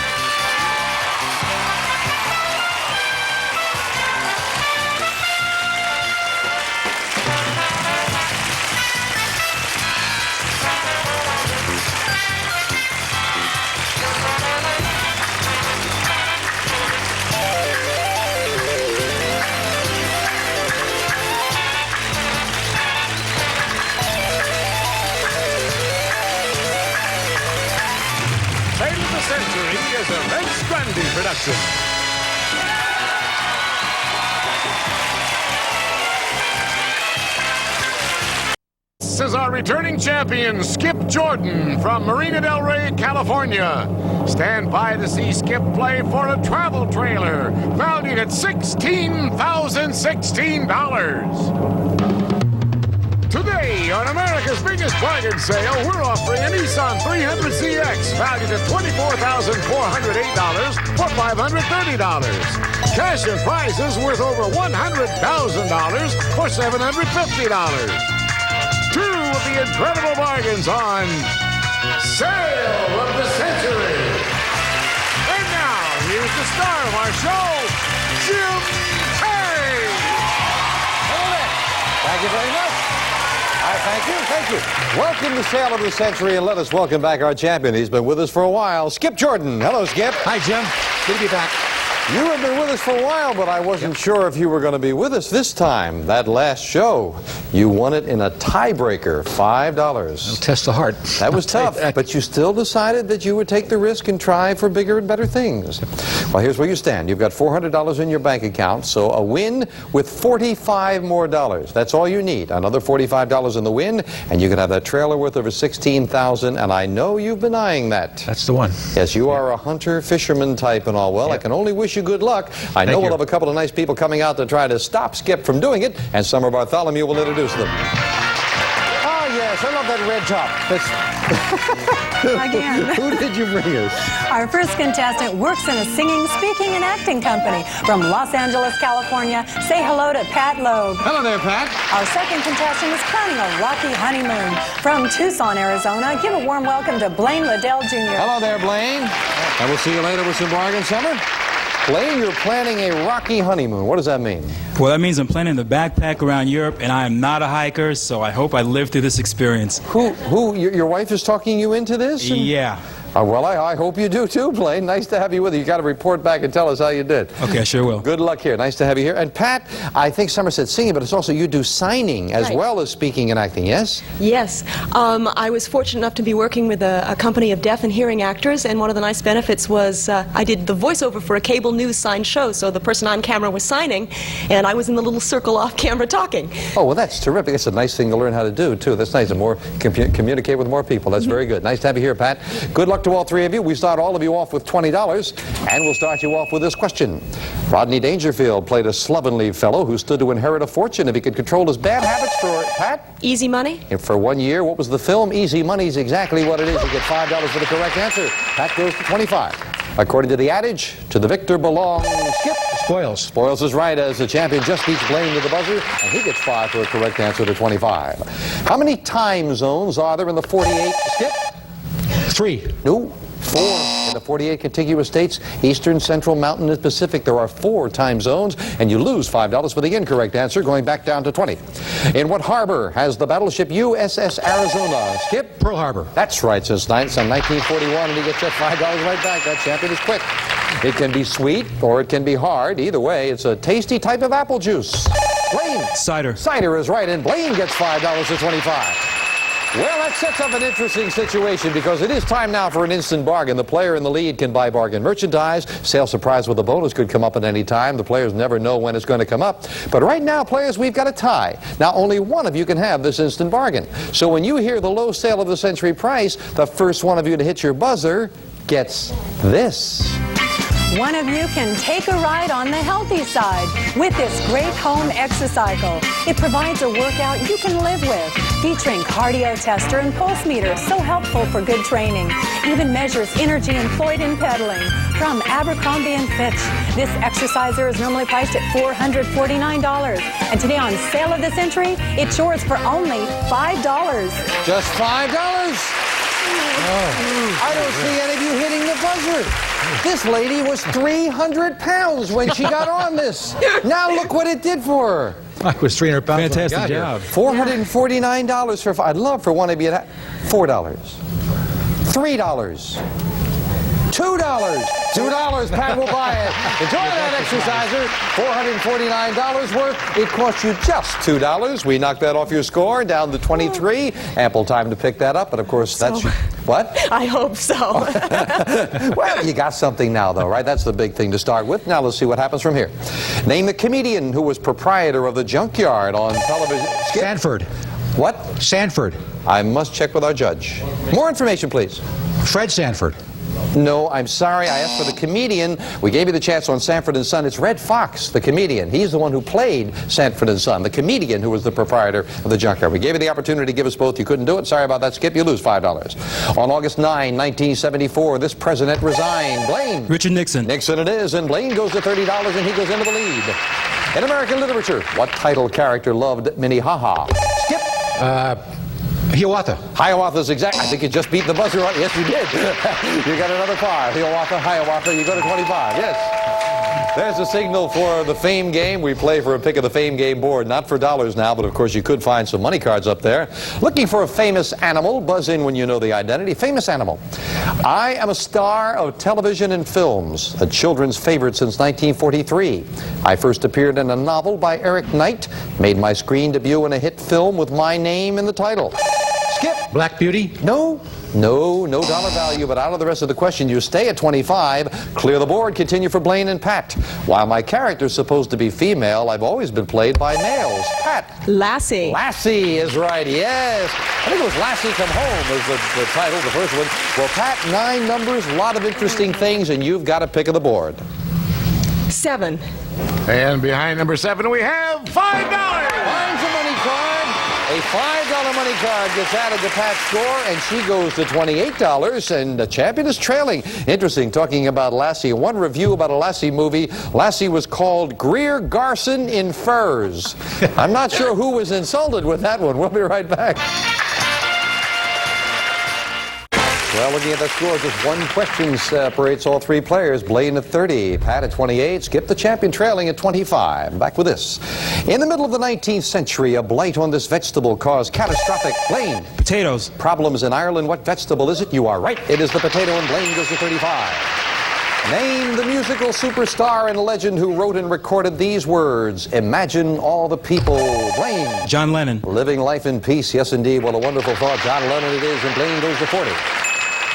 Century is a Vince Grundy production. This is our returning champion, Skip Jordan, from Marina del Rey, California. Stand by to see Skip play for a travel trailer valued at $16,016. Today, on America's biggest bargain sale, we're offering a Nissan 300ZX valued at $24,408 for $530. Cash and prizes worth over $100,000 for $750. Two of the incredible bargains on Sale of the Century. And now, here's the star of our show, Jim Carrey. Thank you very much. Thank you. Welcome to Sale of the Century, and let us welcome back our champion. He's been with us for a while, Skip Jordan. Hello, Skip. Hi, Jim. Good to be back. You have been with us for a while, but I wasn't sure if you were going to be with us this time. That last show, you won it in a tiebreaker, $5. It'll test the heart. That was tough, but you still decided that you would take the risk and try for bigger and better things. Well, here's where you stand. You've got $400 in your bank account, so a win with $45 more. That's all you need. Another $45 in the win, and you can have that trailer worth over $16,000, and I know you've been eyeing that. That's the one. Yes, you are a hunter-fisherman type and all. Well, I can only wish you good luck. I know we'll have a couple of nice people coming out to try to stop Skip from doing it, and Summer Bartholomew will introduce them. Oh, yes, I love that red top. Again. Who did you bring us? Our first contestant works in a singing, speaking, and acting company from Los Angeles, California. Say hello to Pat Loeb. Hello there, Pat. Our second contestant is planning a rocky honeymoon from Tucson, Arizona. Give a warm welcome to Blaine Liddell Jr. Hello there, Blaine. And we'll see you later with some bargain, Summer. Blaine, you're planning a rocky honeymoon. What does that mean? Well, that means I'm planning the backpack around Europe, and I am not a hiker, so I hope I live through this experience. Your wife is talking you into this? Yeah. Well, I hope you do too, Blaine. Nice to have you with us. You got to report back and tell us how you did. Okay, I sure will. Good luck here. Nice to have you here. And Pat, I think Summer said singing, but it's also you do signing as well as speaking and acting, yes? Yes. I was fortunate enough to be working with a company of deaf and hearing actors, and one of the nice benefits was I did the voiceover for a cable news signed show, so the person on camera was signing, and I was in the little circle off camera talking. Oh, well, that's terrific. It's a nice thing to learn how to do, too. That's nice. And more communicate with more people. That's very good. Nice to have you here, Pat. Good luck to all three of you. We start all of you off with $20, and we'll start you off with this question. Rodney Dangerfield played a slovenly fellow who stood to inherit a fortune if he could control his bad habits for, Pat? Easy Money? And for 1 year. What was the film? Easy Money's exactly what it is. You get $5 for the correct answer. Pat goes to 25. According to the adage, to the victor belongs Skip. Spoils. Spoils is right, as the champion just beats Blaine to the buzzer, and he gets 5 for a correct answer to 25. How many time zones are there in the 48, Skip? 3. No. 4 in the 48 contiguous states, Eastern, Central, Mountain, and Pacific. There are 4 time zones, and you lose $5 for the incorrect answer, going back down to 20. In what harbor has the battleship USS Arizona? Skip? Pearl Harbor. That's right, since 1941, and he gets that $5 right back. That champion is quick. It can be sweet, or it can be hard. Either way, it's a tasty type of apple juice. Blaine? Cider. Cider is right, and Blaine gets $5 to 25. Well, that sets up an interesting situation because it is time now for an instant bargain. The player in the lead can buy bargain merchandise. Sale surprise with a bonus could come up at any time. The players never know when it's going to come up. But right now, players, we've got a tie. Now, only one of you can have this instant bargain. So when you hear the low sale of the century price, the first one of you to hit your buzzer gets this. One of you can take a ride on the healthy side with this great home exercycle. It provides a workout you can live with, featuring cardio tester and pulse meter, so helpful for good training. Even measures energy employed in pedaling. From Abercrombie & Fitch, this exerciser is normally priced at $449. And today on Sale of the Century, it's yours for only $5. Just $5? I don't see any of you hitting the buzzer. This lady was 300 pounds when she got on this. Now look what it did for her. I was 300 pounds. Fantastic job. $449 for, I'd love for one of you to, $4. $3. $2. Pat will buy it. Enjoy that exerciser. $449 worth. It cost you just $2. We knocked that off your score down to 23. Ample time to pick that up. But of course, that's what? I hope so. Well, you got something now, though, right? That's the big thing to start with. Now let's see what happens from here. Name the comedian who was proprietor of the Junkyard on television. Skip. Sanford. What? Sanford. I must check with our judge. More information, please. Fred Sanford. No, I'm sorry. I asked for the comedian. We gave you the chance on Sanford and Son. It's Red Fox, the comedian. He's the one who played Sanford and Son, the comedian who was the proprietor of the Junkyard. We gave you the opportunity to give us both. You couldn't do it. Sorry about that, Skip. You lose $5. On August 9, 1974, this president resigned. Blaine. Richard Nixon. Nixon it is, and Blaine goes to $30, and he goes into the lead. In American literature, what title character loved Minnehaha? Skip. Hiawatha. Hiawatha's exact. I think you just beat the buzzer. Yes, you did. You got another par. Hiawatha, you go to 25. Yes. There's a signal for the Fame game. We play for a pick of the Fame game board. Not for dollars now, but of course you could find some money cards up there. Looking for a famous animal. Buzz in when you know the identity. Famous animal. I am a star of television and films. A children's favorite since 1943. I first appeared in a novel by Eric Knight. Made my screen debut in a hit film with my name in the title. Skip. Black Beauty? No dollar value, but out of the rest of the question, you stay at 25. Clear the board, continue for Blaine and Pat. While my character's supposed to be female, I've always been played by males. Pat. Lassie. Lassie is right, yes. I think it was Lassie Come Home is the title, the first one. Well, Pat, 9 numbers, a lot of interesting things, and you've got a pick of the board. 7. And behind number 7, we have $5. Finds a money card. A $5 money card gets added to Pat's score, and she goes to $28, and the champion is trailing. Interesting, talking about Lassie. One review about a Lassie movie, Lassie was called Greer Garson in Furs. I'm not sure who was insulted with that one. We'll be right back. Well, looking at the scores, just one question separates all 3 players. Blaine at 30, Pat at 28, Skip the champion trailing at 25. Back with this. In the middle of the 19th century, a blight on this vegetable caused catastrophic, Blaine. Potatoes. Problems in Ireland. What vegetable is it? You are right. It is the potato, and Blaine goes to 35. Name the musical superstar and legend who wrote and recorded these words. Imagine all the people. Blaine. John Lennon. Living life in peace. Yes, indeed. What a wonderful thought. John Lennon it is, and Blaine goes to 40.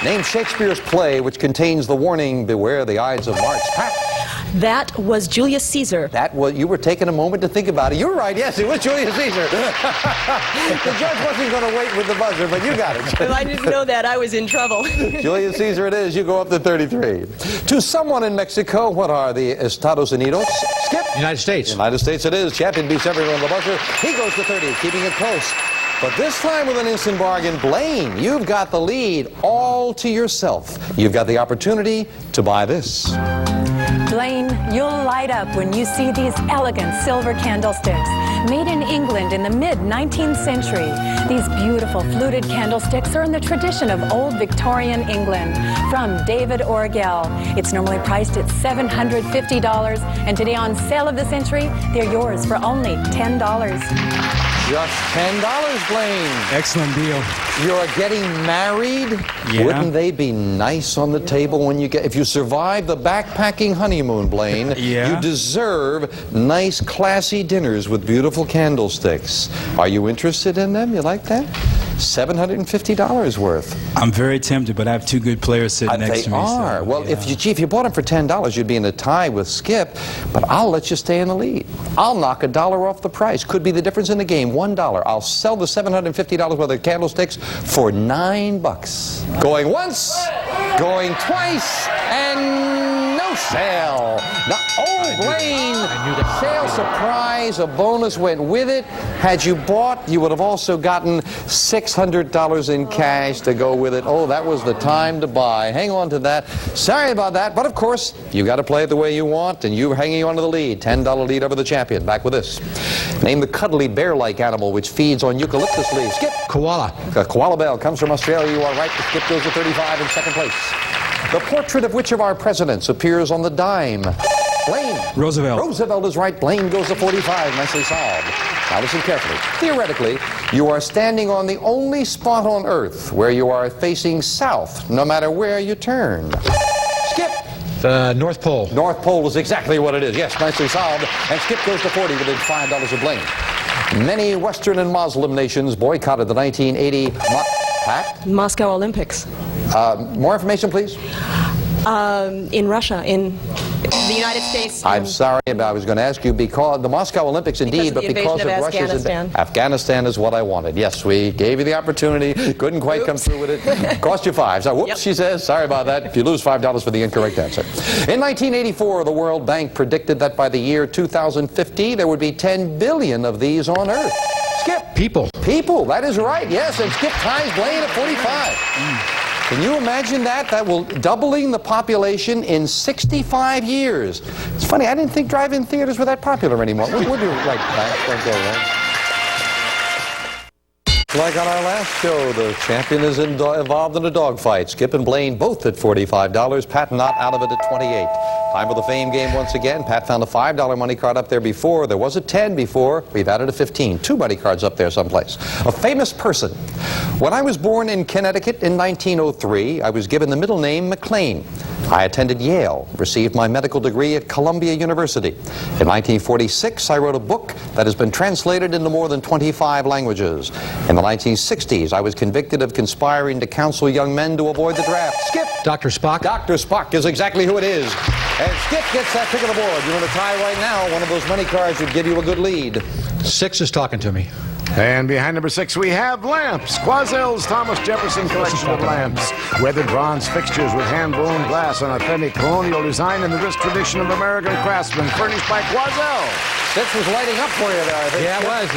Name Shakespeare's play which contains the warning, beware the Ides of March. Pat. That was Julius Caesar. That was, you were taking a moment to think about it. You were right, yes, it was Julius Caesar. The judge wasn't going to wait with the buzzer, but you got it. If I didn't know that, I was in trouble. Julius Caesar it is. You go up to 33. To someone in Mexico, what are the Estados Unidos? Skip. United States. United States it is. Champion beats everyone on the buzzer. He goes to 30, keeping it close. But this time with an instant bargain, Blaine, you've got the lead all to yourself. You've got the opportunity to buy this. Blaine, you'll light up when you see these elegant silver candlesticks. Made in England in the mid-19th century. These beautiful fluted candlesticks are in the tradition of old Victorian England. From David Orgel. It's normally priced at $750, and today on Sale of the Century, they're yours for only $10. Just $10, Blaine. Excellent deal. You're getting married? Yeah. Wouldn't they be nice on the table when you get... If you survive the backpacking honeymoon, Blaine, Yeah. you deserve nice, classy dinners with beautiful candlesticks. Are you interested in them? You like that? $750 worth. I'm very tempted, but I have 2 good players sitting next to me. They are. So, Well, yeah. if you bought them for $10, you'd be in a tie with Skip, but I'll let you stay in the lead. I'll knock $1 off the price. Could be the difference in the game, $1. I'll sell the $750 worth of candlesticks for $9. Going once, going twice, and no sale. Now, Blaine, sale surprise, a bonus went with it. Had you bought, you would have also gotten $600 in cash to go with it. Oh, that was the time to buy. Hang on to that. Sorry about that, but of course, you got to play it the way you want, and you're hanging on to the lead. $10 lead over the champion. Back with this. Name the cuddly bear-like animal which feeds on eucalyptus leaves. Skip. Koala. Koala Bell comes from Australia. You are right. The Skip goes to 35 in second place. The portrait of which of our presidents appears on the dime? Blaine. Roosevelt. Roosevelt is right. Blaine goes to 45. Nicely solved. Now listen carefully. Theoretically, you are standing on the only spot on Earth where you are facing south, no matter where you turn. Skip. The North Pole. North Pole is exactly what it is. Yes, nicely solved. And Skip goes to 40 within $5 of Blaine. Many Western and Muslim nations boycotted the 1980 Moscow Olympics. More information, please. In Russia, in the United States. I'm sorry, I was going to ask you because the Moscow Olympics, indeed, but because of Russia's Afghanistan is what I wanted. Yes, we gave you the opportunity, couldn't quite come through with it. Cost you $5. So, whoops, she says. Sorry about that. If you lose $5 for the incorrect answer. In 1984, the World Bank predicted that by the year 2050, there would be 10 billion of these on Earth. Skip. People. People. That is right. Yes, and Skip ties Blaine at 45. Can you imagine that? That will doubling the population in 65 years. It's funny, I didn't think drive-in theaters were that popular anymore. We'll do it right back. Don't go there. Like on our last show, the champion is involved in a dogfight. Skip and Blaine both at $45. Pat not out of it at 28. Time for the fame game once again. Pat found a $5 money card up there before. There was a 10 before. We've added a 15. 2 money cards up there someplace. A famous person. When I was born in Connecticut in 1903, I was given the middle name McLean. I attended Yale, received my medical degree at Columbia University. In 1946, I wrote a book that has been translated into more than 25 languages. In the 1960s, I was convicted of conspiring to counsel young men to avoid the draft. Skip! Dr. Spock? Dr. Spock is exactly who it is. And Skip gets that pick of the board. You're in a tie right now. One of those money cards would give you a good lead. 6 is talking to me. And behind number 6, we have lamps. Quazell's Thomas Jefferson collection of lamps. Weathered bronze fixtures with hand-blown glass and authentic colonial design in the rich tradition of American craftsmen, furnished by Quazell. This was lighting up for you there, I think. Yeah, it was.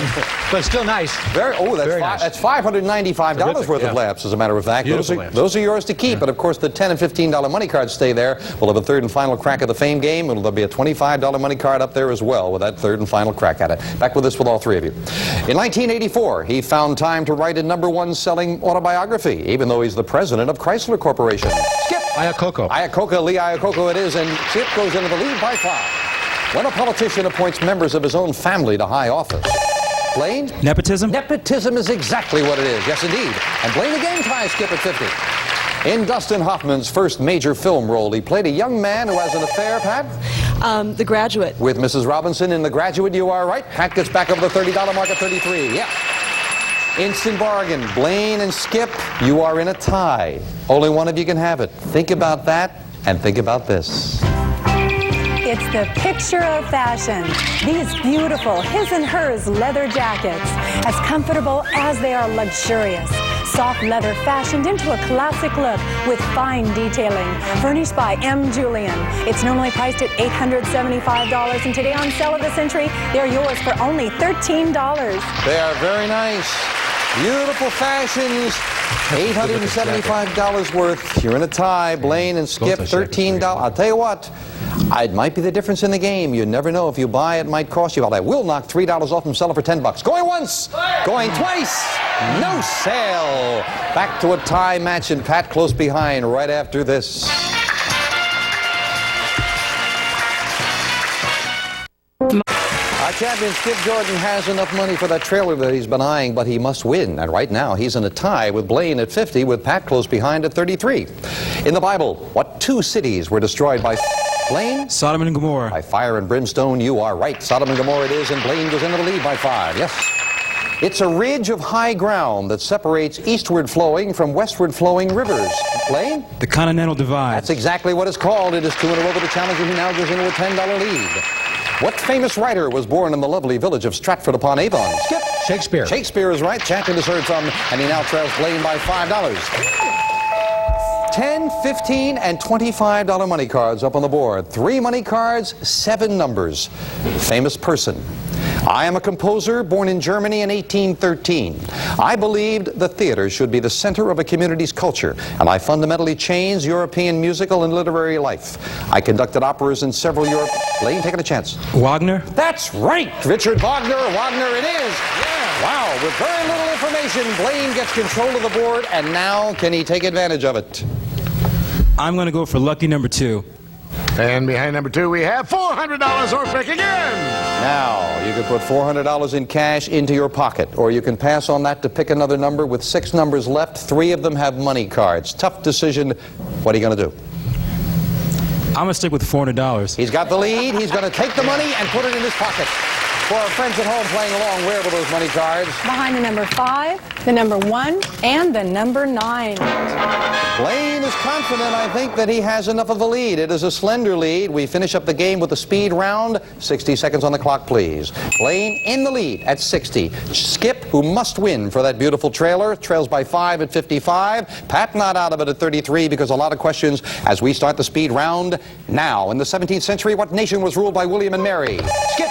But still nice. That's $595 worth of lamps, as a matter of fact. Those are yours to keep. But, of course, the $10 and $15 money cards stay there. We'll have a third and final crack at the fame game, and there'll be a $25 money card up there as well with that third and final crack at it. Back with us with all three of you. In 1984, he found time to write a #1 selling autobiography, even though he's the president of Chrysler Corporation. Skip! Iacocca. Lee Iacocca it is, and Skip goes into the lead by 5. When a politician appoints members of his own family to high office. Blaine? Nepotism? Nepotism is exactly what it is, yes indeed. And Blaine again ties Skip at 50. In Dustin Hoffman's first major film role, he played a young man who has an affair, Pat? The Graduate. With Mrs. Robinson in The Graduate, you are right. Pat gets back over the $30 mark at 33, yeah. Instant bargain. Blaine and Skip, you are in a tie. Only one of you can have it. Think about that, and think about this. It's the picture of fashion. These beautiful his and hers leather jackets, as comfortable as they are luxurious. Soft leather fashioned into a classic look with fine detailing. Furnished by M. Julian. It's normally priced at $875, and today on Sale of the Century, they're yours for only $13. They are very nice. Beautiful fashions. $875 worth. You're in a tie. Blaine and Skip, $13. I'll tell you what. It might be the difference in the game. You never know. If you buy, it might cost you. Well, I will knock $3 off and sell it for $10. Going once. Going twice. No sale. Back to a tie match, and Pat close behind right after this. Our champion Skip Jordan has enough money for that trailer that he's been eyeing, but he must win. And right now, he's in a tie with Blaine at 50, with Pat close behind at 33. In the Bible, what 2 cities were destroyed by Blaine? Sodom and Gomorrah. By fire and brimstone, you are right. Sodom and Gomorrah it is, and Blaine goes into the lead by 5. Yes. It's a ridge of high ground that separates eastward flowing from westward flowing rivers. Blaine? The Continental Divide. That's exactly what it's called. It is 2 in a row with the challenger, who now goes into a $10 lead. What famous writer was born in the lovely village of Stratford-upon-Avon? Skip. Shakespeare. Shakespeare is right. Champion is heard from, and he now trails Blaine by $5. $10, $15, and $25 money cards up on the board. 3 money cards, 7 numbers. Famous person. I am a composer born in Germany in 1813. I believed the theater should be the center of a community's culture, and I fundamentally changed European musical and literary life. I conducted operas in several Europe. Blaine, taking a chance. Wagner? That's right! Richard Wagner. Wagner it is. Yeah. Wow, with very little information, Blaine gets control of the board, and now can he take advantage of it? I'm going to go for lucky number 2. And behind number 2, we have $400 or pick again. Now, you can put $400 in cash into your pocket, or you can pass on that to pick another number with 6 numbers left. 3 of them have money cards. Tough decision. What are you going to do? I'm going to stick with $400. He's got the lead. He's going to take the money and put it in his pocket. For our friends at home playing along, where were those money cards? Behind the number 5, the number 1, and the number 9. Blaine is confident, I think, that he has enough of a lead. It is a slender lead. We finish up the game with a speed round. 60 seconds on the clock, please. Blaine in the lead at 60. Skip, who must win for that beautiful trailer, trails by 5 at 55. Pat not out of it at 33 because a lot of questions as we start the speed round now. In the 17th century, what nation was ruled by William and Mary? Skip.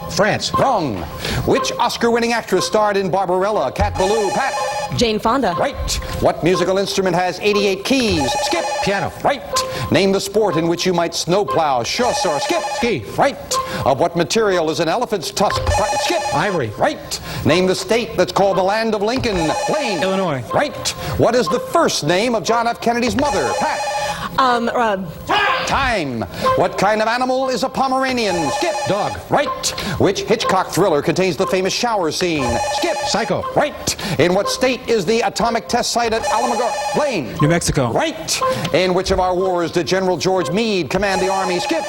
France. Wrong. Which Oscar-winning actress starred in Barbarella? Cat Ballou. Pat. Jane Fonda. Right. What musical instrument has 88 keys? Skip. Piano. Right. Name the sport in which you might snowplow. Schuss or skip. Ski. Right. Of what material is an elephant's tusk? Skip. Ivory. Right. Name the state that's called the land of Lincoln. Blaine. Illinois. Right. What is the first name of John F. Kennedy's mother? Pat. Time. What kind of animal is a Pomeranian? Skip. Dog. Right. Which Hitchcock thriller contains the famous shower scene? Skip. Psycho. Right. In what state is the atomic test site at Alamogordo? Blaine. New Mexico. Right. In which of our wars did General George Meade command the army? Skip.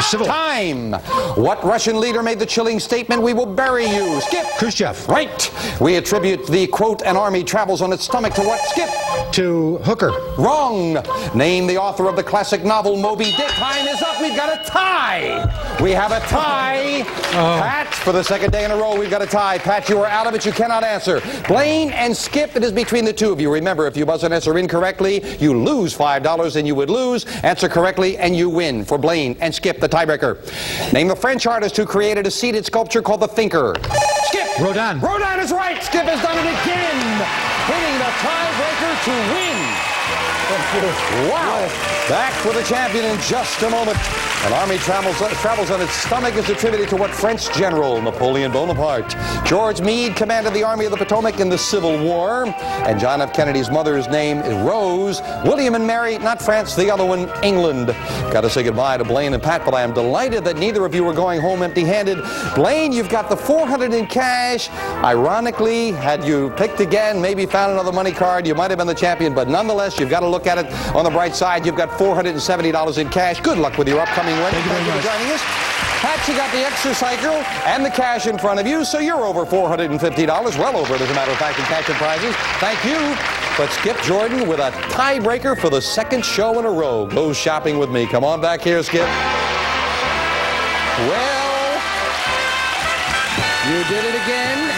Civil. Time. What Russian leader made the chilling statement, "We will bury you"? Skip. Khrushchev. Right. We attribute the quote, "An army travels on its stomach" to what? Skip. To Hooker. Wrong. Name the author of the classic novel Moby Dick. Time is up. We've got a tie. We have a tie. Pat, for the second day in a row, we've got a tie. Pat, you are out of it. You cannot answer. Blaine and Skip, it is between the two of you. Remember, if you buzz an answer incorrectly, you lose $5 and you would lose. Answer correctly and you win. For Blaine and Skip, the tiebreaker. Name the French artist who created a seated sculpture called the Thinker. Skip. Rodin. Rodin is right. Skip has done it again. Hitting the tiebreaker to win. Wow. Back for the champion in just a moment. An army travels on its stomach is attributed to what French general? Napoleon Bonaparte. George Meade commanded the Army of the Potomac in the Civil War. And John F. Kennedy's mother's name is Rose. William and Mary, not France, the other one, England. Got to say goodbye to Blaine and Pat, but I am delighted that neither of you are going home empty-handed. Blaine, you've got the $400 in cash. Ironically, had you picked again, maybe found another money card, you might have been the champion, but nonetheless, you've got to look at it on the bright side. You've got $470 in cash. Good luck with your upcoming win. Thank you very much for joining us. Pat, you got the extra cycle and the cash in front of you, so you're over $450, well over it, as a matter of fact, in cash and prizes. Thank you. But Skip Jordan with a tiebreaker for the second show in a row. Go shopping with me. Come on back here, Skip. Well, you did it again.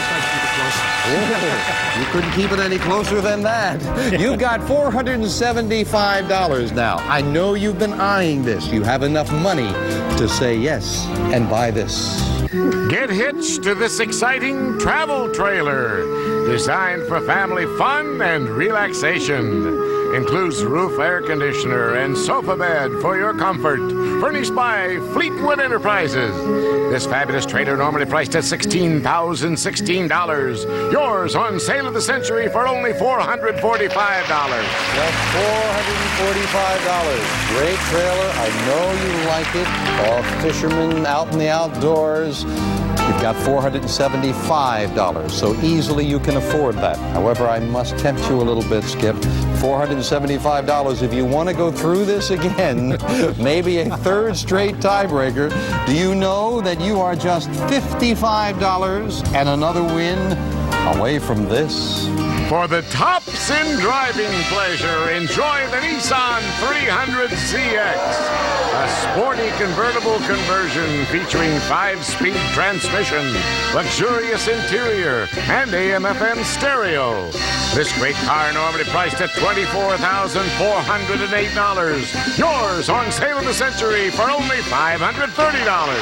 You couldn't keep it any closer than that. You've got $475 now. I know you've been eyeing this. You have enough money to say yes and buy this. Get hitched to this exciting travel trailer designed for family fun and relaxation. Includes roof air conditioner and sofa bed for your comfort. Furnished by Fleetwood Enterprises. This fabulous trailer normally priced at $16,016. Yours on sale of the century for only $445. Just $445. Great trailer. I know you like it. All fishermen out in the outdoors. You've got $475, so easily you can afford that. However, I must tempt you a little bit, Skip. $475. If you want to go through this again, maybe a third straight tiebreaker, do you know that you are just $55 and another win away from this? For the tops in driving pleasure, enjoy the Nissan 300ZX. A sporty convertible conversion featuring 5-speed transmission, luxurious interior, and AM/FM stereo. This great car normally priced at $24,408. Yours on sale of the century for only $530.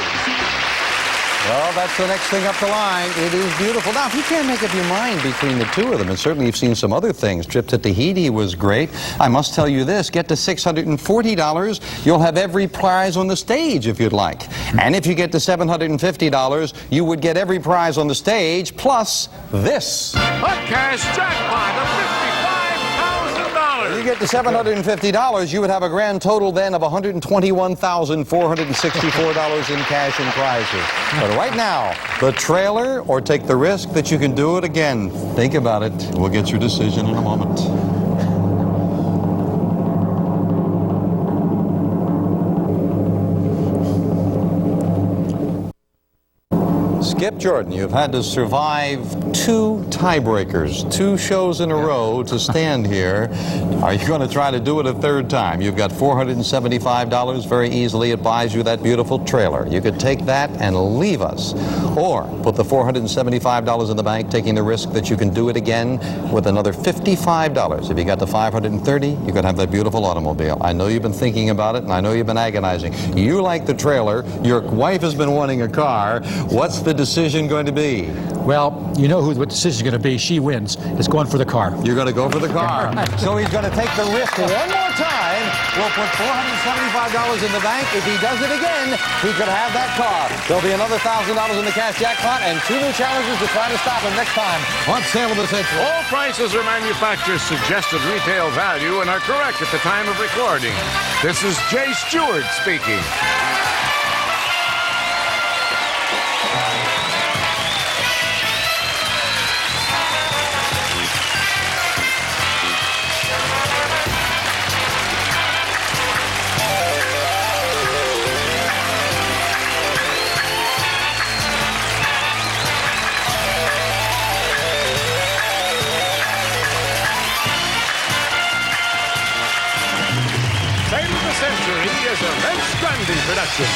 Well, that's the next thing up the line. It is beautiful. Now, if you can't make up your mind between the two of them, and certainly you've seen some other things. Trip to Tahiti was great. I must tell you this, get to $640, you'll have every prize on the stage if you'd like. And if you get to $750, you would get every prize on the stage, plus this. A cash jackpot of $55,000. You get to $750, you would have a grand total then of $121,464 in cash and prizes. But right now, the trailer or take the risk that you can do it again. Think about it. We'll get your decision in a moment. Skip Jordan, you've had to survive 2 tiebreakers, 2 shows in a row to stand here. Are you going to try to do it a third time? You've got $475 very easily. It buys you that beautiful trailer. You could take that and leave us, or put the $475 in the bank, taking the risk that you can do it again with another $55. If you got to $530, you could have that beautiful automobile. I know you've been thinking about it, and I know you've been agonizing. You like the trailer. Your wife has been wanting a car. What's the decision going to be? Well, you know what the decision is going to be. She wins. It's going for the car. You're going to go for the car. So he's going to take the risk one more time, we'll put $475 in the bank. If he does it again, he could have that car. There'll be another $1,000 in the cash jackpot and 2 new challenges to try to stop him next time on Sale of the Century. All prices are manufacturer's suggested retail value and are correct at the time of recording. This is Jay Stewart speaking. Century is a Red Strandy production.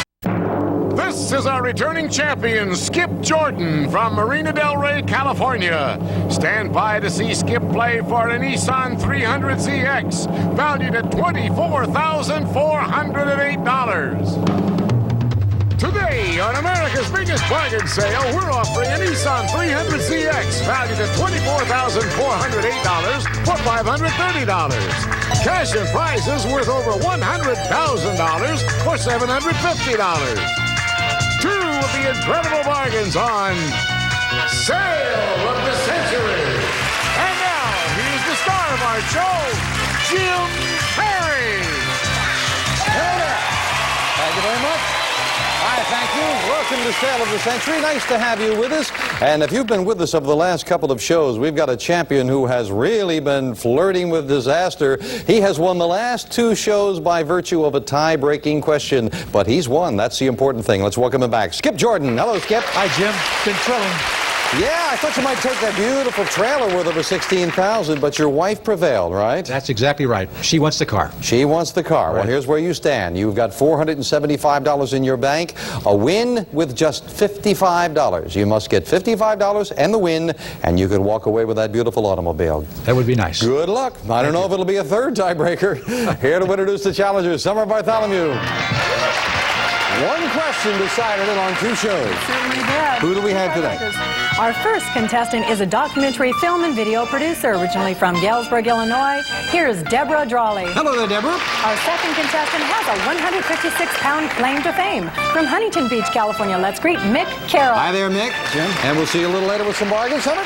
This is our returning champion, Skip Jordan from Marina Del Rey, California. Stand by to see Skip play for a Nissan 300ZX, valued at $24,408. Today, on America's biggest bargain sale, we're offering a Nissan 300ZX, valued at $24,408 for $530. Cash and prizes worth over $100,000 for $750. 2 of the incredible bargains on Sale of the Century. And now, here's the star of our show, Jim Perry. Thank you very much. Hi, thank you. Welcome to Sale of the Century. Nice to have you with us. And if you've been with us over the last couple of shows, we've got a champion who has really been flirting with disaster. He has won the last 2 shows by virtue of a tie-breaking question, but he's won. That's the important thing. Let's welcome him back. Skip Jordan. Hello, Skip. Hi, Jim. Been thrilling. Yeah, I thought you might take that beautiful trailer worth over $16,000, but your wife prevailed, right? That's exactly right. She wants the car. She wants the car. Right. Well, here's where you stand. You've got $475 in your bank, a win with just $55. You must get $55 and the win, and you could walk away with that beautiful automobile. That would be nice. Good luck. I don't know if it'll be a third tiebreaker. Here to introduce the challengers, Summer Bartholomew. 1 question decided it on 2 shows. Certainly did. Who do we have today? Our first contestant is a documentary film and video producer, originally from Galesburg, Illinois. Here's Deborah Drawley. Hello there, Deborah. Our second contestant has a 156-pound claim to fame. From Huntington Beach, California, let's greet Mick Carroll. Hi there, Mick. Jim. And we'll see you a little later with some bargains, Summer.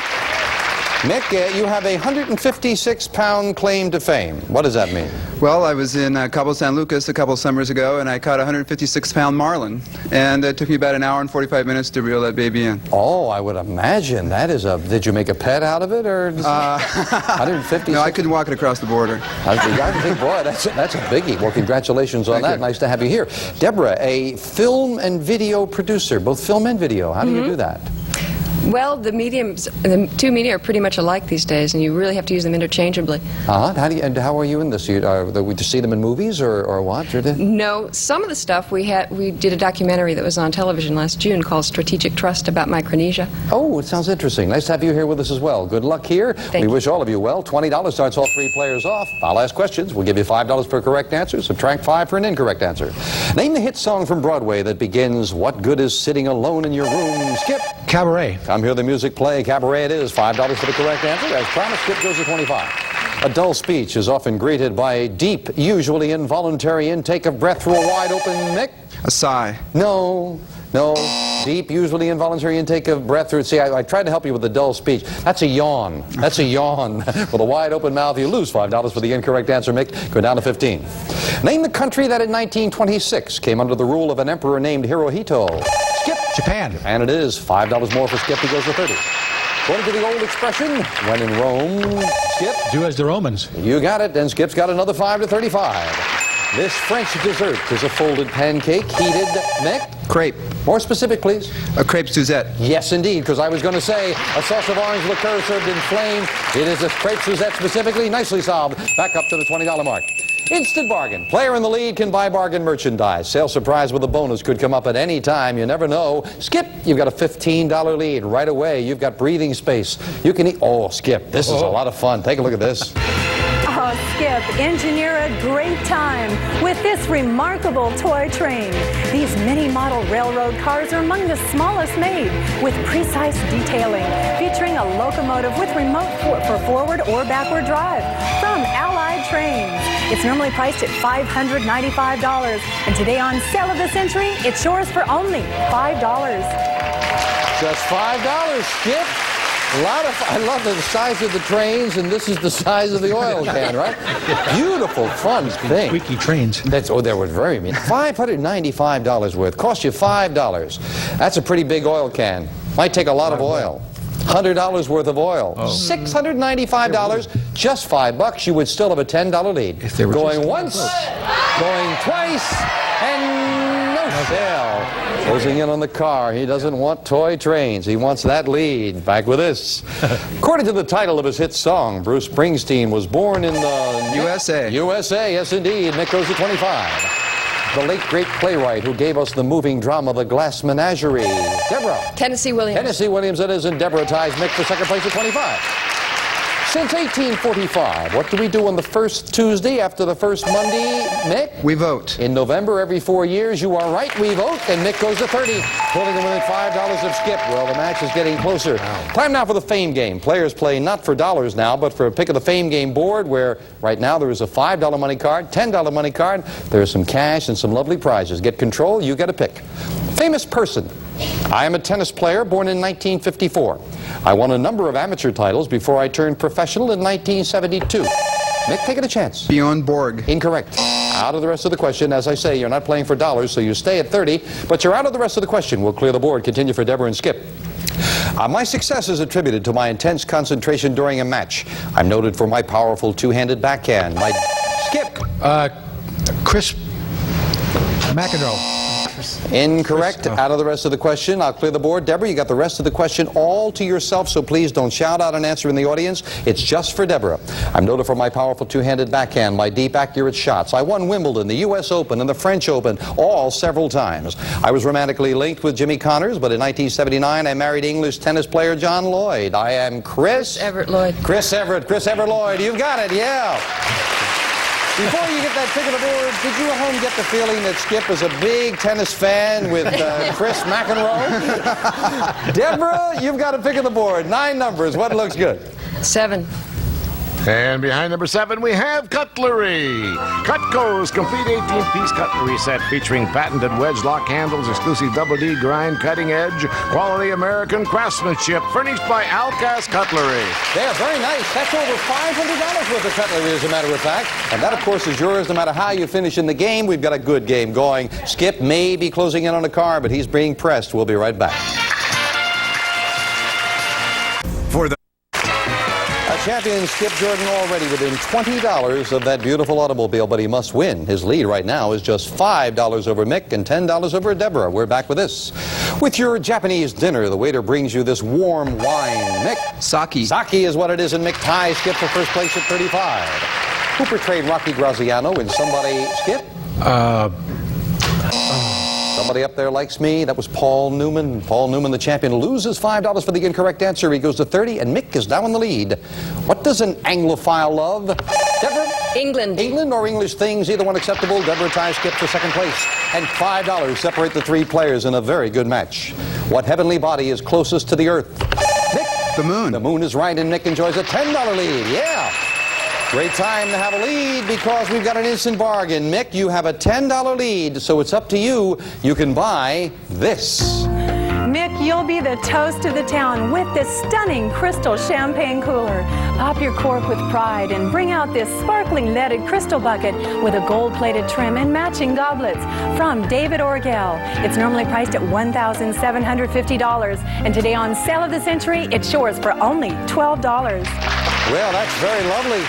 Mick, you have a 156-pound claim to fame. What does that mean? Well, I was in Cabo San Lucas a couple summers ago, and I caught a 156-pound marlin. And it took me about an hour and 45 minutes to reel that baby in. Oh, I would imagine. That is a... Did you make a pet out of it, or... 156? No, I couldn't walk it across the border. I think, boy, that's a biggie. Well, congratulations on that. Nice to have you here. Deborah, a film and video producer, both film and video. How do you do that? Well, the 2 media are pretty much alike these days, and you really have to use them interchangeably. How are you in this? We just see them in movies, or what? No, some of the stuff we did a documentary that was on television last June called Strategic Trust about Micronesia. Oh, it sounds interesting. Nice to have you here with us as well. Good luck here. We wish all of you well. $20 starts all 3 players off. I'll ask questions. We'll give you $5 for a correct answer. Subtract 5 for an incorrect answer. Name the hit song from Broadway that begins, "What good is sitting alone in your room?" Skip. Cabaret. Come hear the music play. Cabaret it is. $5 for the correct answer. As promised, Skip goes to 25. A dull speech is often greeted by a deep, usually involuntary intake of breath through a wide open Mick. A sigh. No. Deep, usually involuntary intake of breath through... See, I tried to help you with the dull speech. That's a yawn. That's a yawn. With a wide open mouth, you lose $5 for the incorrect answer, Mick. Go down to 15. Name the country that in 1926 came under the rule of an emperor named Hirohito. Skip. Japan. And it is $5 more for Skip. He goes to 30. According to the old expression, when in Rome, Skip. Do as the Romans. You got it, and Skip's got another 5 to 35. This French dessert is a folded pancake, heated, Mick? Crepe. More specific, please. A crepe Suzette. Yes, indeed, because I was going to say a sauce of orange liqueur served in flame. It is a crepe Suzette specifically. Nicely solved. Back up to the $20 mark. Instant bargain. Player in the lead can buy bargain merchandise. Sale surprise with a bonus could come up at any time. You never know. Skip, you've got a $15 lead. Right away, you've got breathing space. You can eat... Oh, Skip, this is a lot of fun. Take a look at this. Oh, Skip, engineer a great time with this remarkable toy train. These mini-model railroad cars are among the smallest made, with precise detailing, featuring a a locomotive with remote for forward or backward drive from Allied Trains. It's normally priced at $595, and today on Sale of the Century, it's yours for only $5. Just $5, Skip. I love the size of the trains, and this is the size of the oil can, right? Beautiful, fun thing. Squeaky trains. They were very mean. $595 worth. Cost you $5. That's a pretty big oil can. Might take a lot of oil. $100 worth of oil. Oh. $695, just $5. You would still have a $10 lead. If they were going once, going twice, and no sale. Closing in on the car. He doesn't want toy trains. He wants that lead. Back with this. According to the title of his hit song, Bruce Springsteen was born in the USA. USA, yes indeed. Nick goes to 25. The late great playwright who gave us the moving drama The Glass Menagerie. Deborah. Tennessee Williams. Tennessee Williams it is, and Deborah ties Nick for second place at 25. Since 1845, what do we do on the first Tuesday after the first Monday, Nick? We vote. In November every 4 years, you are right, we vote, and Nick goes to 30, pulling him within $5 of Skip. Well, the match is getting closer. Time now for the Fame Game. Players play not for dollars now, but for a pick of the Fame Game board, where right now there is a $5 money card, $10 money card, there's some cash and some lovely prizes. Get control, you get a pick. Famous person. I am a tennis player born in 1954. I won a number of amateur titles before I turned professional in 1972. Nick, take it a chance. Bjorn Borg. Incorrect. Out of the rest of the question. As I say, you're not playing for dollars, so you stay at 30, but you're out of the rest of the question. We'll clear the board. Continue for Deborah and Skip. My success is attributed to my intense concentration during a match. I'm noted for my powerful two-handed backhand. My Skip. Chris McEnroe. Incorrect. Out of the rest of the question. I'll clear the board. Deborah, you got the rest of the question all to yourself, so please don't shout out an answer in the audience. It's just for Deborah. I'm noted for my powerful two-handed backhand, my deep, accurate shots. I won Wimbledon, the U.S. Open, and the French Open, all several times. I was romantically linked with Jimmy Connors, but in 1979 I married English tennis player John Lloyd. I am Chris Everett Lloyd. Chris Everett Lloyd. You've got it, yeah. Before you get that pick of the board, did you at home get the feeling that Skip is a big tennis fan with Chris McEnroe? Deborah, you've got a pick of the board. 9 numbers. What looks good? 7. And behind number 7, we have cutlery. Cutco's complete 18-piece cutlery set featuring patented wedge lock handles, exclusive double D grind cutting edge, quality American craftsmanship, furnished by Alcast Cutlery. They are very nice. That's over $500 worth of cutlery, as a matter of fact. And that, of course, is yours no matter how you finish in the game. We've got a good game going. Skip may be closing in on a car, but he's being pressed. We'll be right back. For the Champion Skip Jordan already within $20 of that beautiful automobile, but he must win. His lead right now is just $5 over Mick and $10 over Deborah. We're back with this. With your Japanese dinner, the waiter brings you this warm wine. Mick? Sake. Sake is what it is, and Mick ties Skip for first place at 35. Who portrayed Rocky Graziano in Somebody, Skip? Somebody up there likes me. That was Paul Newman. Paul Newman, the champion, loses $5 for the incorrect answer. He goes to 30, and Mick is now in the lead. What does an Anglophile love? Deborah? England. England or English things, either one acceptable. Deborah ties Skip for second place. And $5 separate the 3 players in a very good match. What heavenly body is closest to the earth? Mick? The moon. The moon is right, and Mick enjoys a $10 lead. Yeah. Great time to have a lead because we've got an instant bargain. Mick, you have a $10 lead, so it's up to you. You can buy this. Mick, you'll be the toast of the town with this stunning crystal champagne cooler. Pop your cork with pride and bring out this sparkling leaded crystal bucket with a gold-plated trim and matching goblets from David Orgel. It's normally priced at $1,750, and today on Sale of the Century, it's yours for only $12. Well, that's very lovely.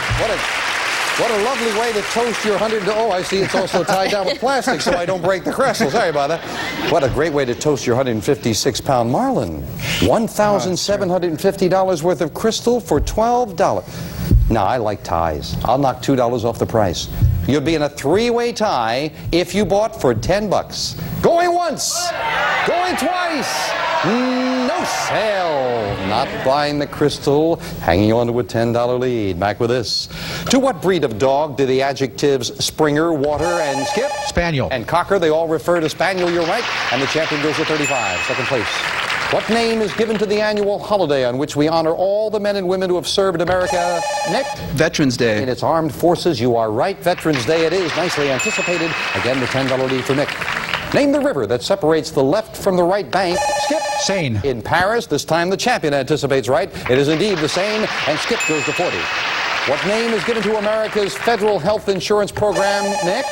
What a lovely way to toast your 100. Oh, I see it's also tied down with plastic so I don't break the crystal. Sorry about that. What a great way to toast your 156-pound marlin. $1,750 worth of crystal for $12. Now, I like ties. I'll knock $2 off the price. You'd be in a 3-way tie if you bought for $10. Going once. Going twice. No sale. Not buying the crystal. Hanging on to a $10 lead. Back with this. To what breed of dog do the adjectives Springer, Water, and Skip? Spaniel. And Cocker, they all refer to Spaniel. You're right. And the champion goes to 35. Second place. What name is given to the annual holiday on which we honor all the men and women who have served America? Nick? Veterans Day. In its armed forces, you are right. Veterans Day it is. Nicely anticipated. Again, the $10 lead for Nick. Name the river that separates the left from the right bank. Skip. Seine. In Paris, this time the champion anticipates right. It is indeed the Seine, and Skip goes to 40. What name is given to America's federal health insurance program, Nick?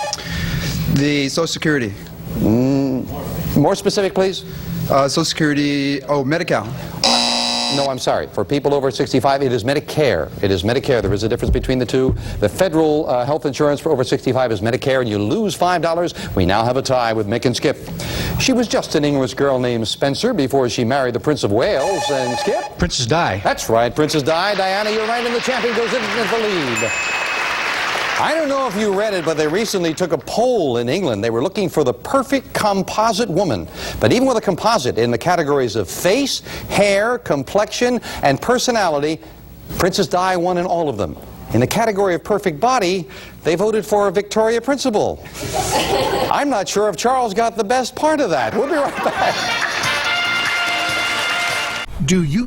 The Social Security. More specific, please. Social Security, Medi-Cal. No, I'm sorry. For people over 65, it is Medicare. It is Medicare. There is a difference between the two. The federal health insurance for over 65 is Medicare, and you lose $5. We now have a tie with Mick and Skip. She was just an English girl named Spencer before she married the Prince of Wales. And Skip? Princess Di. That's right, Princess Di. Diana, you're right, and the champion goes into the lead. I don't know if you read it, but they recently took a poll in England. They were looking for the perfect composite woman. But even with a composite in the categories of face, hair, complexion, and personality, Princess Di won in all of them. In the category of perfect body, they voted for a Victoria Principal. I'm not sure if Charles got the best part of that. We'll be right back. Do you?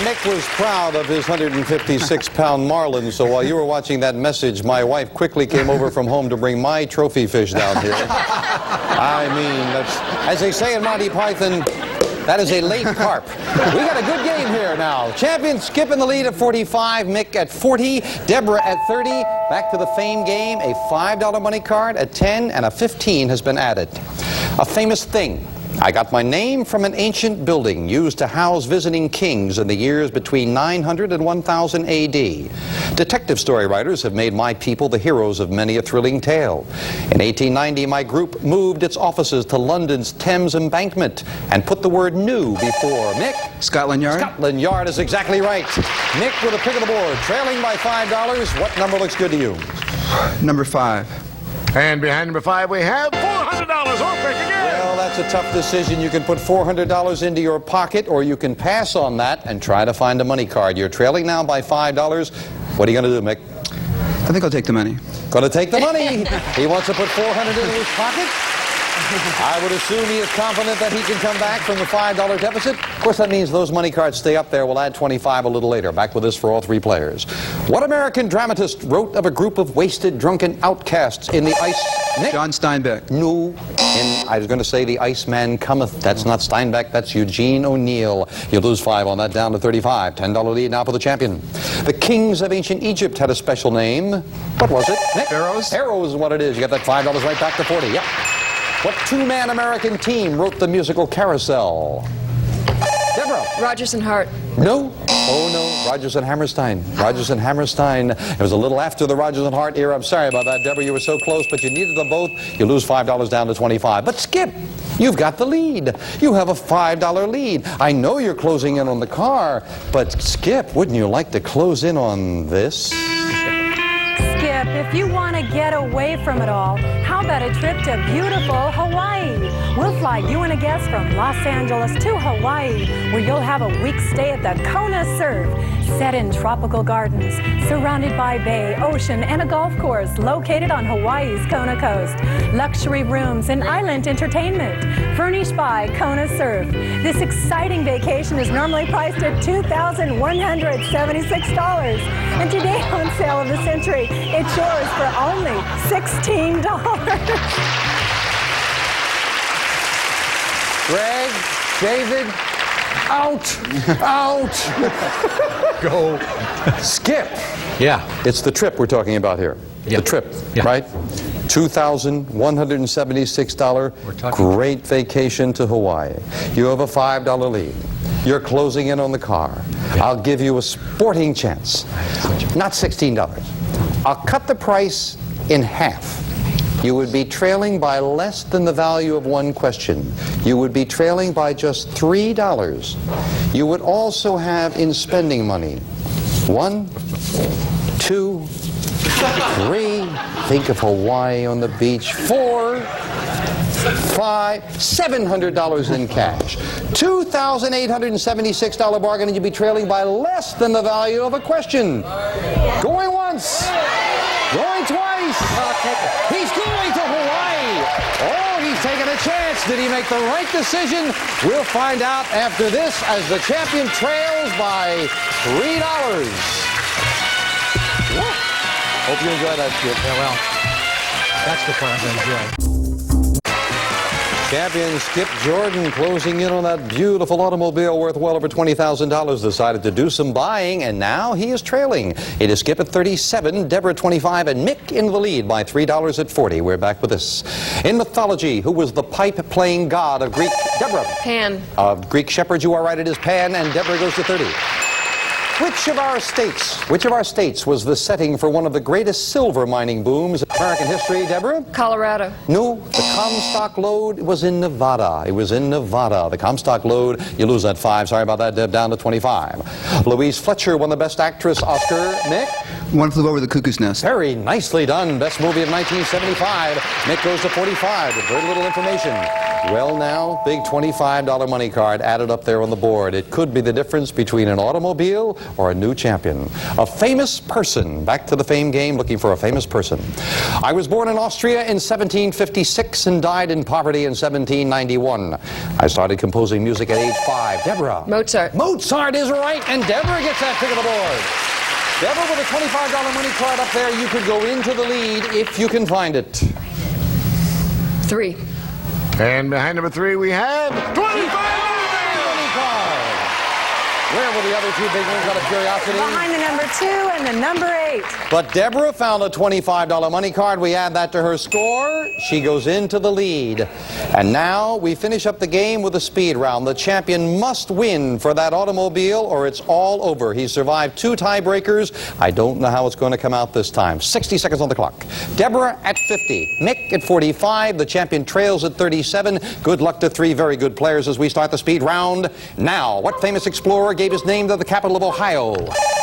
Nick was proud of his 156-pound marlin, so while you were watching that message, my wife quickly came over from home to bring my trophy fish down here. I mean, that's, as they say in Monty Python, that is a late carp. We got a good game here now. Champion Skip in the lead at 45, Mick at 40, Deborah at 30. Back to the fame game, a $5 money card, a 10, and a 15 has been added. A famous thing. I got my name from an ancient building used to house visiting kings in the years between 900 and 1000 A.D. Detective story writers have made my people the heroes of many a thrilling tale. In 1890, my group moved its offices to London's Thames Embankment and put the word new before. Mick? Scotland Yard. Scotland Yard is exactly right. Mick with a pick of the board, trailing by $5. What number looks good to you? Number 5. And behind number 5, we have $400 off pick again. Well, that's a tough decision. You can put $400 into your pocket, or you can pass on that and try to find a money card. You're trailing now by $5. What are you going to do, Mick? I think I'll take the money. Going to take the money. He wants to put $400 into his pocket. I would assume he is confident that he can come back from the $5 deficit. Of course, that means those money cards stay up there. We'll add 25 a little later. Back with this for all three players. What American dramatist wrote of a group of wasted, drunken outcasts in the ice? Nick? John Steinbeck. No. I was going to say The Iceman Cometh. That's not Steinbeck. That's Eugene O'Neill. You lose 5 on that, down to 35. $10 lead now for the champion. The kings of ancient Egypt had a special name. What was it, Nick? Pharaohs. Pharaohs is what it is. You got that $5 right back to 40. Yep. What two-man American team wrote the musical Carousel? Deborah. Rodgers and Hart. No. Oh, no. Rodgers and Hammerstein. Rodgers and Hammerstein. It was a little after the Rodgers and Hart era. I'm sorry about that, Deborah. You were so close, but you needed them both. You lose $5 down to 25. But Skip, you've got the lead. You have a $5 lead. I know you're closing in on the car, but Skip, wouldn't you like to close in on this? Skip, if you want to get away from it all, how about a trip to beautiful Hawaii? We'll fly you and a guest from Los Angeles to Hawaii, where you'll have a week's stay at the Kona Surf, set in tropical gardens, surrounded by bay, ocean, and a golf course located on Hawaii's Kona coast. Luxury rooms and island entertainment, furnished by Kona Surf. This exciting vacation is normally priced at $2,176. And today on Sale of the Century, it's yours for only $16. Greg, David, out, out. Go. Skip. Yeah. It's the trip we're talking about here. Yeah. The trip, Yeah. right? $2,176. Great vacation to Hawaii. You have a $5 lead. You're closing in on the car. Yeah. I'll give you a sporting chance. Not $16. I'll cut the price in half. You would be trailing by less than the value of one question. You would be trailing by just $3. You would also have in spending money 1, 2, 3. Think of Hawaii on the beach. 4, $500, $700 in cash. $2,876 bargain, and you'd be trailing by less than the value of a question. Going once. Going twice. He's going to Hawaii. Oh, he's taking a chance. Did he make the right decision? We'll find out after this as the champion trails by $3. Hope you enjoy that, Skip. Yeah, well, that's the part I'm going to enjoy. Champion Skip Jordan, closing in on that beautiful automobile worth well over $20,000, decided to do some buying, and now he is trailing. It is Skip at 37, Deborah at 25, and Mick in the lead by $3 at 40. We're back with this. In mythology, who was the pipe-playing god of Greek? Deborah. Pan. Of Greek shepherds, you are right, it is Pan, and Deborah goes to 30. Which of our states was the setting for one of the greatest silver mining booms in American history, Deborah? Colorado. No, the Comstock lode was in Nevada. It was in Nevada. The Comstock lode, you lose that 5. Sorry about that, Deb, down to 25. Louise Fletcher won the Best Actress Oscar. Mick? One Flew Over the Cuckoo's Nest. Very nicely done. Best movie of 1975. Mick goes to 45 with very little information. Well now, big $25 money card added up there on the board. It could be the difference between an automobile or a new champion. A famous person. Back to the fame game, looking for a famous person. I was born in Austria in 1756 and died in poverty in 1791. I started composing music at age 5. Deborah. Mozart. Mozart is right, and Deborah gets that pick of the board. Deborah, with a $25 money card up there, you could go into the lead if you can find it. 3. And behind number 3, we have $25 money card. Where were the other two big ones out of curiosity? Behind the number 2 and the number 8. But Deborah found a $25 money card. We add that to her score. She goes into the lead. And now we finish up the game with a speed round. The champion must win for that automobile or it's all over. He survived 2 tiebreakers. I don't know how it's going to come out this time. 60 seconds on the clock. Deborah at 50. Mick at 45. The champion trails at 37. Good luck to 3 very good players as we start the speed round. Now, what famous explorer gave his name to the capital of Ohio?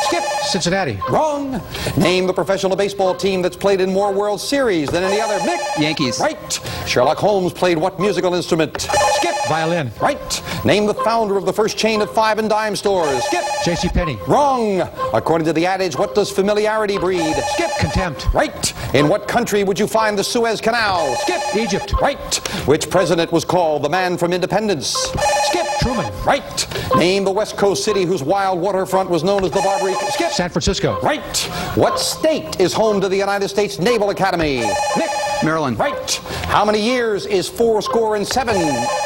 Skip. Cincinnati. Wrong. Name the professional baseball team that's played in more World Series than any other. Mick. Yankees. Right. Sherlock Holmes played what musical instrument? Skip. Violin. Right. Name the founder of the first chain of 5 and dime stores. Skip. J.C. Penney. Wrong. According to the adage, what does familiarity breed? Skip. Contempt. Right. In what country would you find the Suez Canal? Skip. Egypt. Right. Which president was called the man from Independence? Skip. Truman. Right. Name the West Coast city whose wild waterfront was known as the Barbary. Skip. San Francisco. Right. What state is home to the United States Naval Academy? Nick. Maryland. Right. How many years is 4score and 7?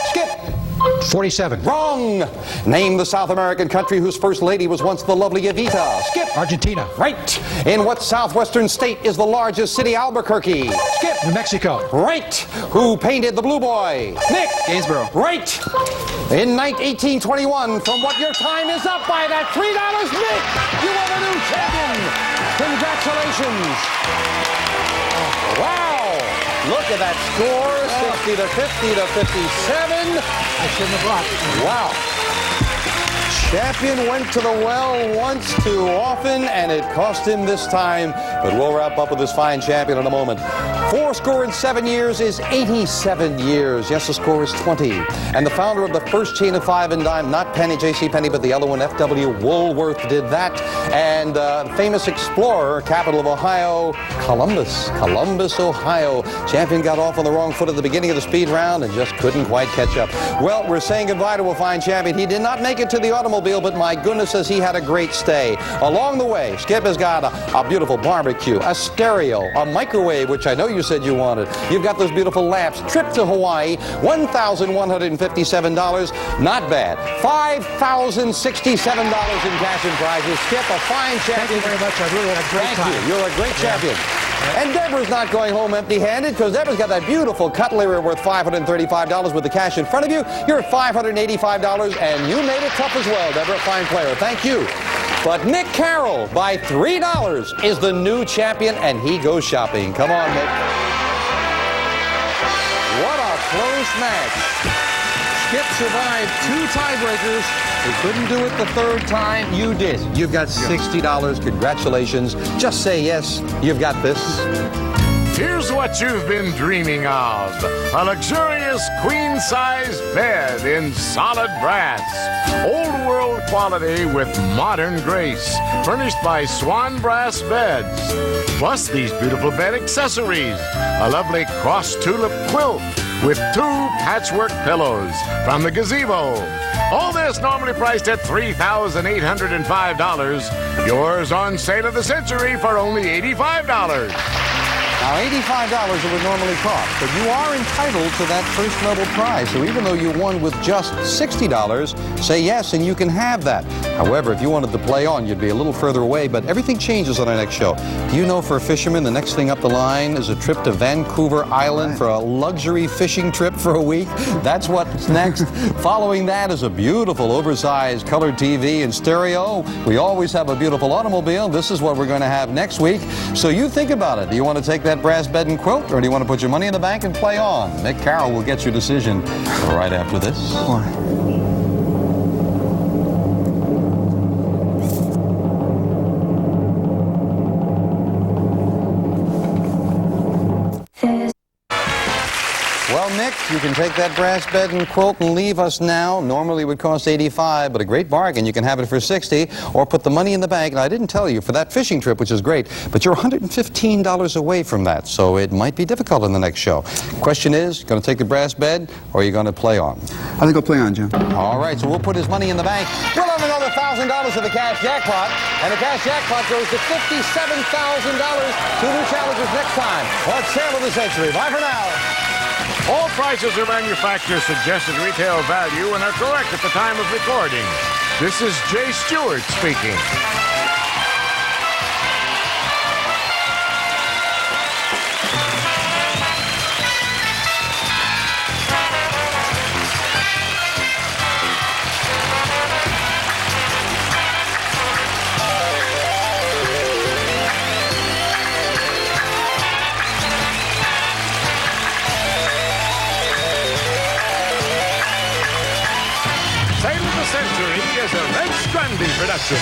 Skip. 47. Wrong. Name the South American country whose first lady was once the lovely Evita. Skip. Argentina. Right. In what southwestern state is the largest city, Albuquerque? Skip. New Mexico. Right. Who painted the Blue Boy? Nick. Gainsborough. Right. In 1821, from what your time is up by that $3, Nick, you are the new champion. Congratulations. Wow. Look at that score, 60 to 50 to 57. I shouldn't have brought. Wow. Champion went to the well once too often, and it cost him this time. But we'll wrap up with this fine champion in a moment. 4score and 7 years is 87 years. Yes, the score is 20. And the founder of the first chain of 5 and dime, not Penny, J.C. Penney, but the other one, F.W. Woolworth, did that. And famous explorer, capital of Ohio, Columbus, Ohio. Champion got off on the wrong foot at the beginning of the speed round and just couldn't quite catch up. Well, we're saying goodbye to a fine champion. He did not make it to the automobile, but my goodness, says he had a great stay. Along the way, Skip has got a beautiful barbecue, a stereo, a microwave, which I know you said you wanted. You've got those beautiful lamps. Trip to Hawaii, $1,157. Not bad. $5,067 in cash and prizes. Skip, a fine champion. Thank you very much. I really had a great time. Thank you. You're a great champion. And Deborah's not going home empty-handed because Deborah's got that beautiful cutlery worth $535 with the cash in front of you. You're at $585, and you made it tough as well, Deborah. Fine player. Thank you. But Nick Carroll, by $3, is the new champion, and he goes shopping. Come on, Nick. What a close match. Skip survived 2 tiebreakers. He couldn't do it the 3rd time. You did. You've got $60. Congratulations. Just say yes. You've got this. Here's what you've been dreaming of. A luxurious queen-size bed in solid brass. Old world quality with modern grace. Furnished by Swan Brass Beds. Plus these beautiful bed accessories. A lovely cross tulip quilt with 2 patchwork pillows from the gazebo. All this normally priced at $3,805. Yours on sale of the century for only $85. Now, $85 it would normally cost, but you are entitled to that first level prize. So even though you won with just $60, say yes and you can have that. However, if you wanted to play on, you'd be a little further away, but everything changes on our next show. Do you know for a fisherman, the next thing up the line is a trip to Vancouver Island for a luxury fishing trip for a week? That's what's next. Following that is a beautiful oversized colored TV and stereo. We always have a beautiful automobile. This is what we're going to have next week. So you think about it. Do you want to take that brass bed and quilt, or do you want to put your money in the bank and play on? Mick Carroll will get your decision right after this. Well, Mick, you can take that brass bed and quilt and leave us now. Normally it would cost $85, but a great bargain. You can have it for $60, or put the money in the bank. And I didn't tell you, for that fishing trip, which is great, but you're $115 away from that, so it might be difficult in the next show. Question is, going to take the brass bed, or are you going to play on? I think I'll play on, Jim. All right, so we'll put his money in the bank. We'll have another $1,000 of the cash jackpot, and the cash jackpot goes to $57,000. 2 new challengers next time. Let's sale of the century. Bye for now. All prices are manufacturer suggested retail value and are correct at the time of recording. This is Jay Stewart speaking. Century is a Red Strandy production.